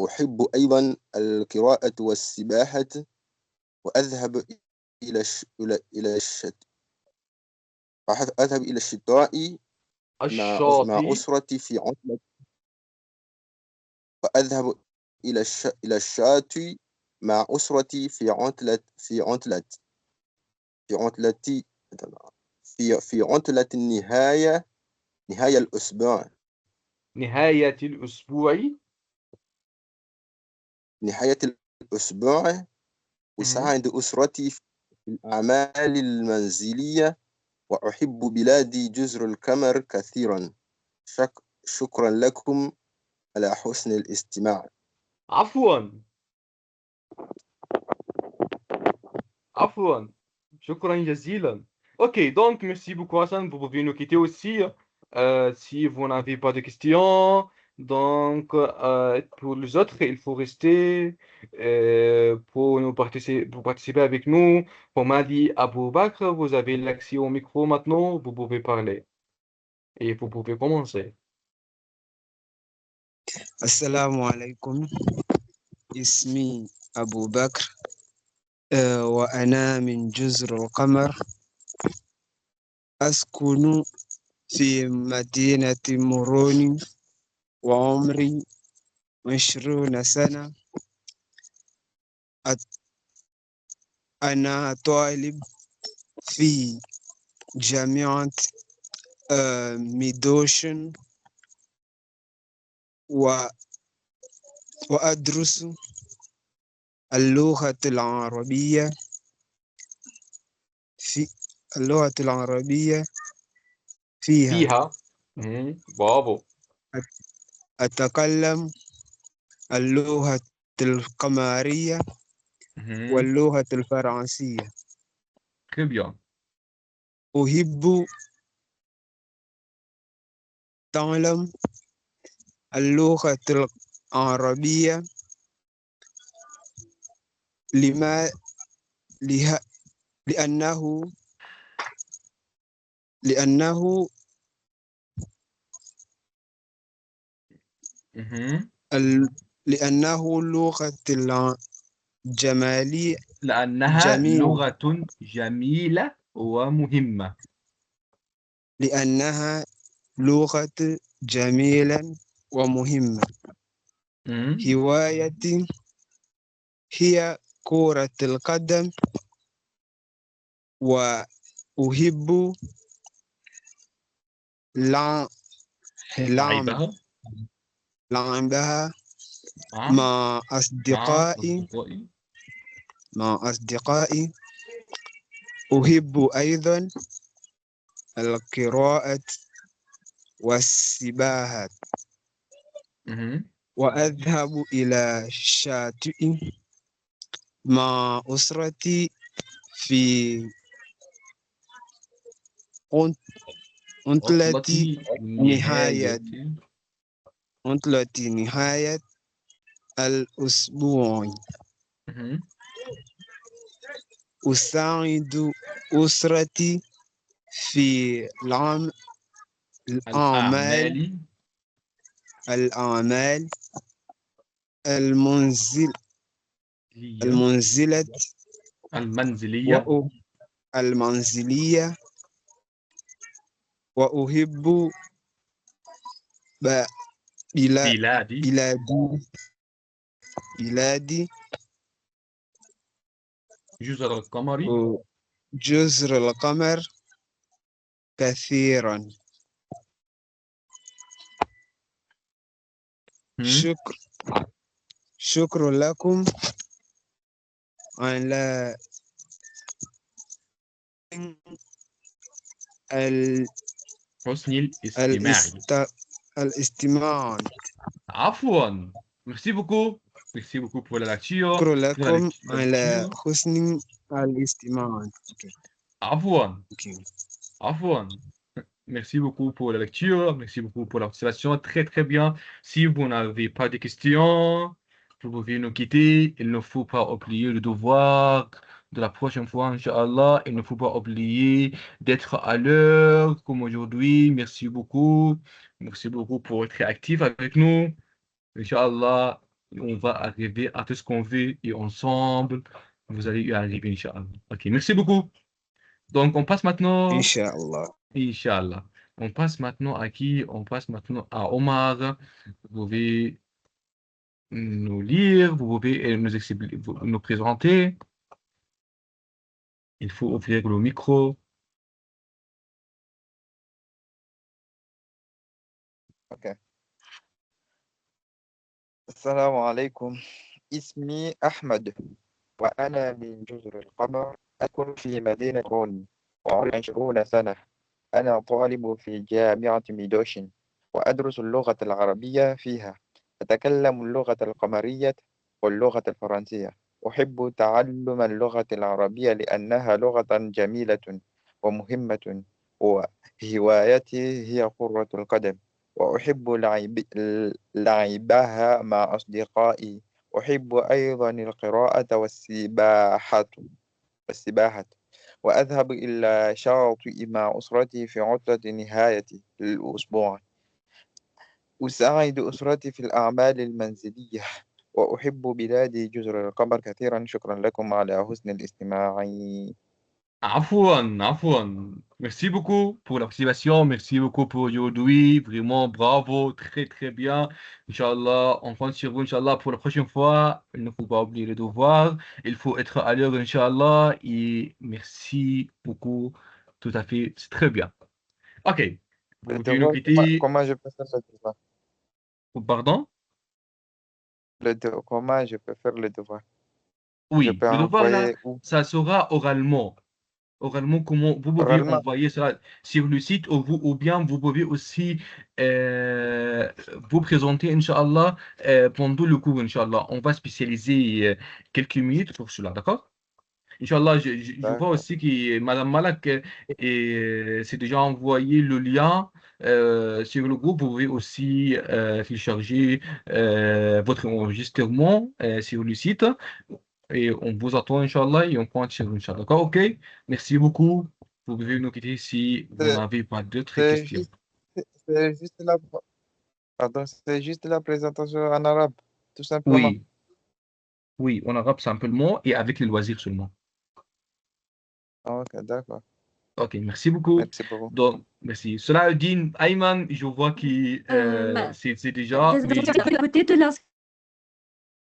أحب أيضا القراءة والسباحة وأذهب إلى أذهب إلى الشاطئ مع الشاطئ. أسرتي في عطلة. وأذهب إلى الشاطئ مع أسرتي في عطلة نهاية الأسبوع. نهاية الأسبوع. نهاية الأسبوع مهم. أساعد أسرتي في الأعمال المنزلية وأحب بلادي جزر القمر كثيرا. شكرا لكم على حسن الاستماع. عفوا عفوا شكرا جزيلا. OK, donc merci beaucoup Hassan, vous pouvez nous quitter aussi si vous n'avez pas de questions. Donc pour les autres, il faut rester pour participer avec nous. Pour Madi Abou Bakr, vous avez l'accès au micro maintenant, vous pouvez parler et vous pouvez commencer. السلام عليكم. اسمي أبو بكر وأنا من جزر القمر. أسكن في مدينة موروني وعمري 20 سنة. أنا طالب في جامعة ميدوشن وأدرس اللغة العربية فيها. برافو. أتكلم اللغة القمرية Mhm. واللغة الفرنسية. Très bien. أحب تعلم اللغة العربية لما له- لأنه لأنه Mhm. لأنه لغة الجمالية لأنها جميل لغة جميلة ومهمة. لأنها لغة جميلة ومهمة. Mhm. هوايتي هي كرة القدم وأحب لع- لعب- لعبها لعبها مع مع أصدقائي أصدقائي. أحب أيضا القراءة والسباحة Mhm. وأذهب إلى الشاطئ مع أسرتي في عطلة عطلة نهاية نهاية. الأسبوع. Mhm. أساعد أسرتي في الأعمال الأعمال المنزلة المنزلية. المنزلية وأحب بلادي. بلادي جزر القمر. جزر القمر كثيرا. شكر لكم على حسن الاستماع. الاستماع. عفوا. Merci beaucoup. Merci beaucoup pour la lecture. شكر لكم على حسن الاستماع. عفوا. عفوا. Merci beaucoup pour la lecture. Merci beaucoup pour l'observation. Très, très bien. Si vous n'avez pas de questions, vous pouvez nous quitter. Il ne faut pas oublier le devoir de la prochaine fois, Inch'Allah. Il ne faut pas oublier d'être à l'heure comme aujourd'hui. Merci beaucoup. Merci beaucoup pour être actif avec nous. Inch'Allah, on va arriver à tout ce qu'on veut et ensemble, vous allez y arriver, Inch'Allah. Ok, merci beaucoup. Donc, on passe maintenant. Inch'Allah. Inch'Allah. On passe maintenant à qui? On passe maintenant à Omar. Vous pouvez nous lire, vous pouvez nous présenter. Il faut ouvrir le micro. Okay. السلام عليكم. اسمي أحمد وأنا من جزر القمر. أكون في مدينة رون وعمري 20 سنة. أنا طالب في جامعة ميدوشن وأدرس اللغة العربية فيها. أتكلم اللغة القمرية واللغة الفرنسية. أحب تعلم اللغة العربية لأنها لغة جميلة ومهمة. وهوايتي هي كرة القدم وأحب لعبها مع أصدقائي. أحب أيضا القراءة والسباحة وأذهب إلى شاطئ مع أسرتي في عطلة نهاية الأسبوع. أساعد أسرتي في الأعمال المنزلية وأحب بلادي جزر القمر كثيرا. شكرا لكم على حسن الاستماع. Afouan. Merci beaucoup pour la participation. Merci beaucoup pour aujourd'hui. Vraiment, bravo. Très, très bien. Inch'Allah, on compte sur vous, Inch'Allah, pour la prochaine fois. Il ne faut pas oublier le devoir. Il faut être à l'heure, Inch'Allah. Et merci beaucoup. Tout à fait. C'est très bien. OK. Vous pouvez nous quitter. Comment je peux faire le devoir? Pardon? Comment je peux faire le devoir? Je Oui, peux le devoir là, envoyer où? ça sera oralement. oralement, comment vous pouvez Oralement, envoyer cela sur le site ou bien vous pouvez aussi vous présenter, Inch'Allah, pendant le cours, Inch'Allah. On va spécialiser quelques minutes pour cela, d'accord? Inch'Allah, je vois d'accord. aussi que Madame Malak s'est déjà envoyé le lien sur le groupe. Vous pouvez aussi télécharger votre enregistrement sur le site. Et on vous attend, Inch'Allah, et on continue, Inch'Allah. D'accord? OK? Merci beaucoup. Vous pouvez nous quitter si vous C'est n'avez pas d'autres c'est questions. juste, c'est juste la, pardon, c'est juste la présentation en arabe, tout simplement. Oui, oui, en arabe simplement et avec les loisirs seulement. Ok, d'accord. OK, merci beaucoup. Merci beaucoup. Donc, merci. Cela dit, Ayman, je vois que Bah, c'est déjà, mais désolé, à côté de l'inscription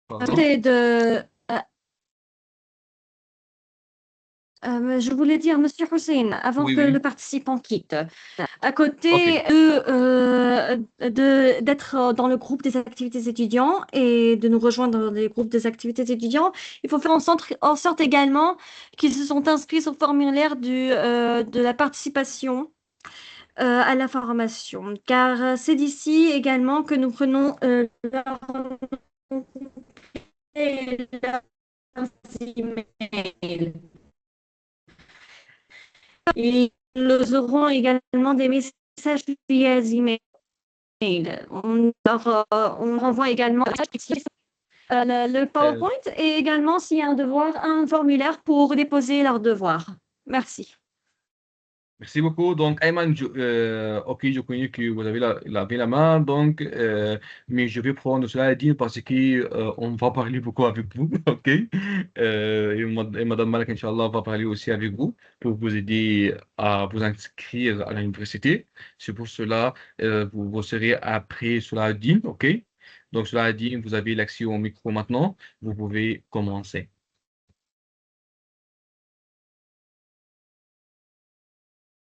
pardon. de je voulais dire, Monsieur Hussein, avant Oui, que oui. le participant quitte, à OK. côté d'être dans le groupe des activités étudiants et de nous rejoindre dans les groupes des activités étudiants, il faut faire en sorte également qu'ils se sont inscrits au formulaire de la participation à la formation, car c'est d'ici également que nous prenons leur nom et leurs emails. Et nous aurons également des messages via email. On renvoie également le PowerPoint et également s'il y a un devoir, un formulaire pour déposer leur devoir. Merci. Merci beaucoup. Donc, Ayman, OK, je connais que vous avez la main, donc, mais je vais prendre cela à dire parce que on va parler beaucoup avec vous, OK? Et Madame Malak, Inch'Allah, va parler aussi avec vous pour vous aider à vous inscrire à l'université. C'est pour cela, vous serez après cela dit, OK? Donc, cela dit, vous avez l'accès au micro maintenant. Vous pouvez commencer.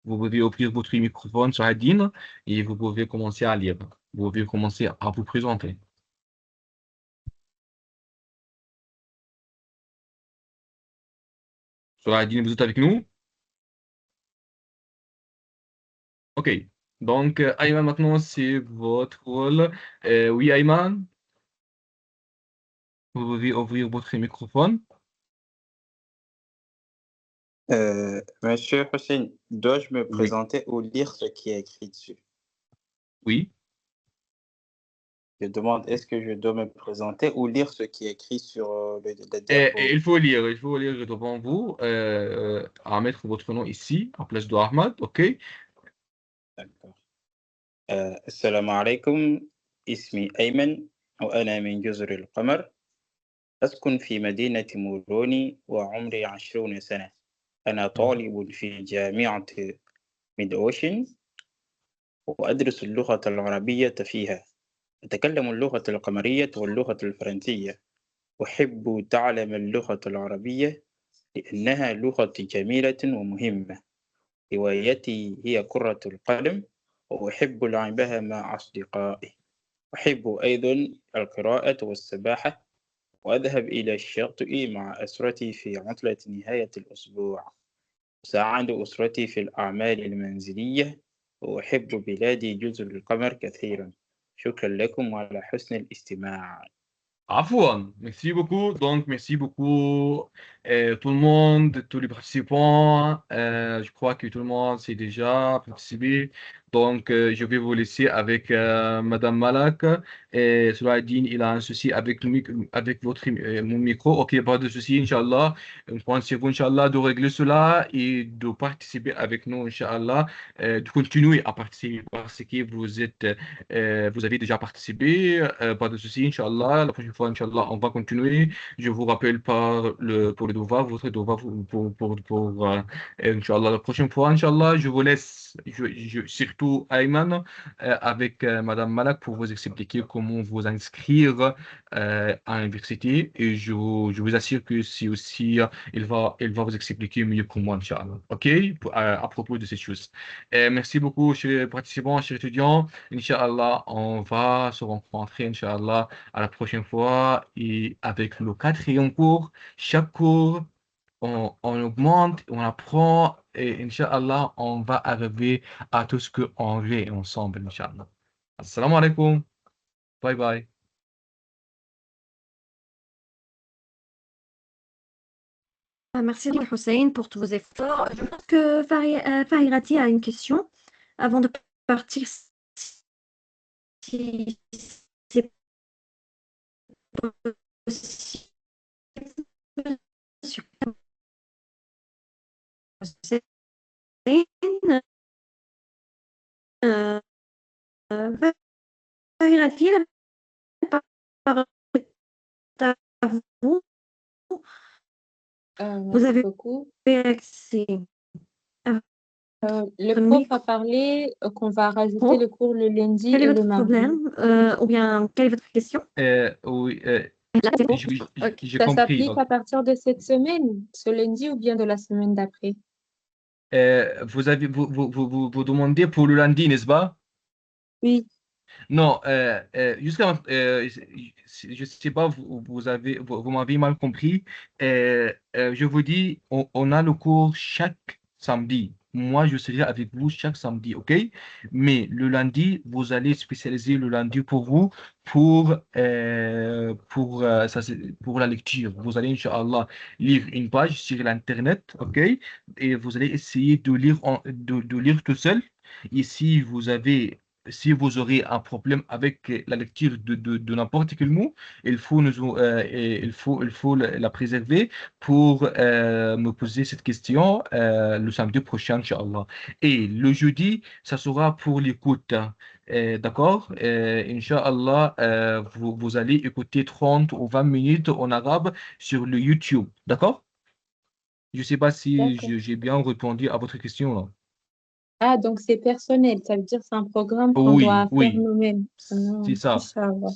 Vous pouvez ouvrir votre microphone sur Adine et vous pouvez commencer à lire. Vous pouvez commencer à vous présenter. Sur Adine, vous êtes avec nous? OK. Donc, Ayman, maintenant, c'est votre rôle. Oui, Ayman, vous pouvez ouvrir votre microphone. Monsieur Hussein, dois-je me Oui. présenter ou lire ce qui est écrit dessus? Oui. Je demande, est-ce que je dois me présenter ou lire ce qui est écrit sur le diapo? Il faut lire devant vous, à mettre votre nom ici, en place de Ahmad, OK? D'accord. السلام عليكم اسمي أيمن وأنا من جزر القمر أسكن في مدينة موروني وعمري 20 سنة أنا طالب في جامعة ميد أوشن وأدرس اللغة العربية فيها أتكلم اللغة القمرية واللغة الفرنسية أحب تعلم اللغة العربية لأنها لغة جميلة ومهمة هوايتي هي كرة القدم وأحب لعبها مع أصدقائي أحب أيضا القراءة والسباحة وأذهب إلى الشاطئ مع أسرتي في عطلة نهاية الأسبوع أساعد أسرتي في الأعمال المنزلية وأحب بلادي جزر القمر كثيرا شكرا لكم وعلى حسن الاستماع. Afouan, merci beaucoup. Donc, merci beaucoup tout le monde, tous les participants. Je crois que tout le monde s'est déjà participé. Donc, je vais vous laisser avec Madame Malak. Et cela dit, il a un souci avec, avec mon micro. OK, pas de souci, Inch'Allah. On compte sur vous, Inch'Allah, de régler cela et de participer avec nous, Inch'Allah. De continuer à participer parce que vous avez déjà participé. Pas de souci, Inch'Allah. La prochaine fois, Inch'Allah, on va continuer. Je vous rappelle pour le devoir, votre devoir Inch'Allah, la prochaine fois, Inch'Allah, je vous laisse, surtout Ayman, avec Madame Malak pour vous expliquer comment vous inscrire à l'université. Et je vous assure que si aussi, il va vous expliquer mieux que moi, Inch'Allah. OK? À propos de ces choses. Merci beaucoup, chers participants, chers étudiants. Inch'Allah, on va se rencontrer, Inch'Allah, à la prochaine fois et avec le quatrième cours. Chaque cours on augmente, on apprend et Inch'Allah, on va arriver à tout ce qu'on veut ensemble, Inch'Allah. Assalamu alaikum. Bye bye. Merci Hussein pour tous vos efforts. Je pense que Fahirati a une question avant de partir. Si c'est possible. Sur Hussein, euh, Fahirati, la parole est à vous. Vous Merci avez beaucoup. accès à Le votre prof micro. a parlé qu'on va rajouter le cours le lundi Quel est et le votre mardi. problème ou bien quelle est votre question? Oui, Là, c'est bon. Ok. j'ai Ça compris. s'applique à partir de cette semaine, ce lundi ou bien de la semaine d'après? Vous demandez pour le lundi, n'est-ce pas? Oui. Non, jusqu'à, je sais pas, vous m'avez mal compris. Je vous dis, on a le cours chaque samedi. Moi, je serai avec vous chaque samedi, OK? Mais le lundi, vous allez spécialiser le lundi pour vous, pour la lecture. Vous allez, Inch'Allah, lire une page sur l'Internet, OK? Et vous allez essayer de lire tout seul. Et si vous aurez un problème avec la lecture de n'importe quel mot, il faut la préserver pour me poser cette question le samedi prochain, Inch'Allah. Et le jeudi, ça sera pour l'écoute. D'accord? Inch'Allah, vous allez écouter 30 ou 20 minutes en arabe sur le YouTube. D'accord? Je ne sais pas si D'accord. j'ai bien répondu à votre question là. Ah, donc c'est personnel. Ça veut dire que c'est un programme qu'on Oui, doit faire oui, nous-mêmes. c'est ça. Inch'Allah.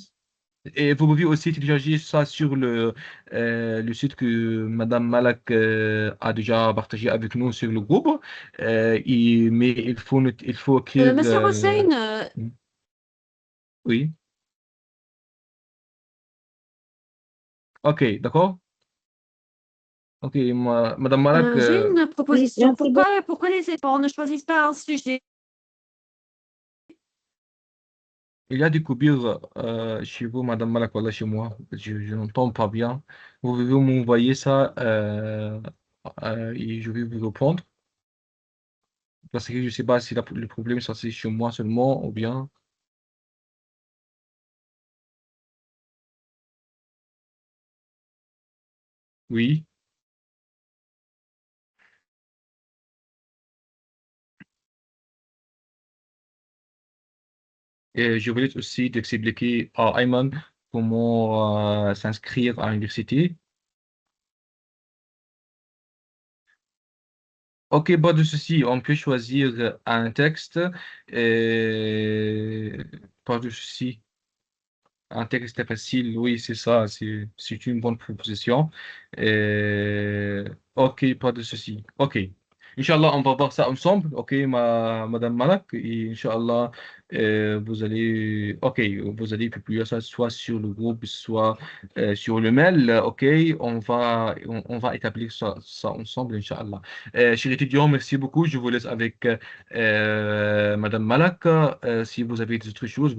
Et vous pouvez aussi télécharger ça sur le site que Madame Malak a déjà partagé avec nous sur le groupe. Mais il faut écrire. Monsieur Hussein, Oui. Ok, d'accord. Ok, Madame Malak, j'ai une proposition. merci beaucoup. Pourquoi les efforts ne choisissent pas un sujet? il y a des coupures chez vous, Madame Malak, voilà, chez moi. Je n'entends pas bien. Vous pouvez m'envoyer ça et je vais vous répondre. Parce que je ne sais pas si le problème, ça c'est chez moi seulement ou bien. Oui. Et je voulais aussi t'expliquer à Ayman comment s'inscrire à l'université. Ok, pas de souci, on peut choisir un texte. Et... Pas de souci. Un texte facile, oui, c'est ça, c'est une bonne proposition. Et... Ok, pas de souci. Ok. Inch'Allah, on va voir ça ensemble. Ok, Madame Malak. Et Inch'Allah, ok, vous allez publier ça soit sur le groupe, soit sur le mail. Ok, on va établir ça ensemble, Inch'Allah. Chers étudiants, merci beaucoup. Je vous laisse avec Madame Malak. Si vous avez des autres choses,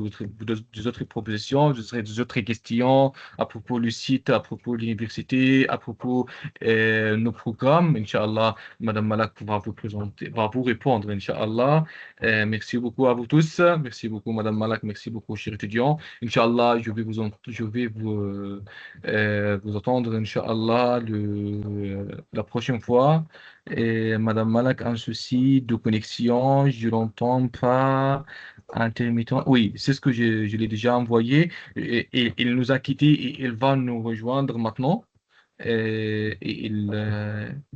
des autres propositions, des autres questions à propos du site, à propos de l'université, à propos de nos programmes, Inch'Allah, Madame Malak va vous répondre, Inch'Allah. Merci beaucoup à vous tous. Merci beaucoup, Madame Malak. Merci beaucoup, chers étudiants. Inch'Allah, je vais vous attendre, Inch'Allah, la prochaine fois. Et Madame Malak a un souci de connexion, je l'entends pas. Intermittent. Oui, c'est ce que je l'ai déjà envoyé. Et il nous a quittés et il va nous rejoindre maintenant. Et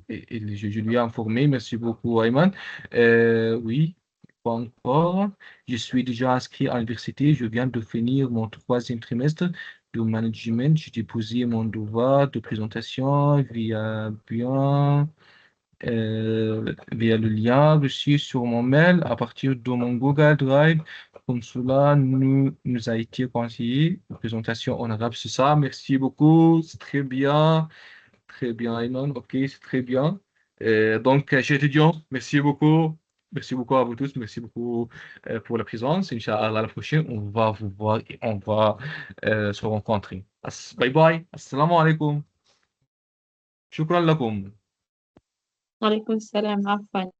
je lui ai informé. Merci beaucoup, Ayman. Oui, pas encore. Je suis déjà inscrit à l'université. Je viens de finir mon troisième trimestre de management. J'ai déposé mon devoir de présentation via le lien reçu sur mon mail à partir de mon Google Drive. Comme cela nous a été conseillé. Présentation en arabe, c'est ça. Merci beaucoup. C'est très bien. très bien, Ayman. Ok, c'est très bien. Donc, chers étudiants, merci beaucoup. Merci beaucoup à vous tous. Merci beaucoup pour la présence. Inch'Allah, la prochaine, on va vous voir et on va se rencontrer. Bye bye. Assalamu alaikum. Shukran lakum. Wa alaykum salam. Afwan.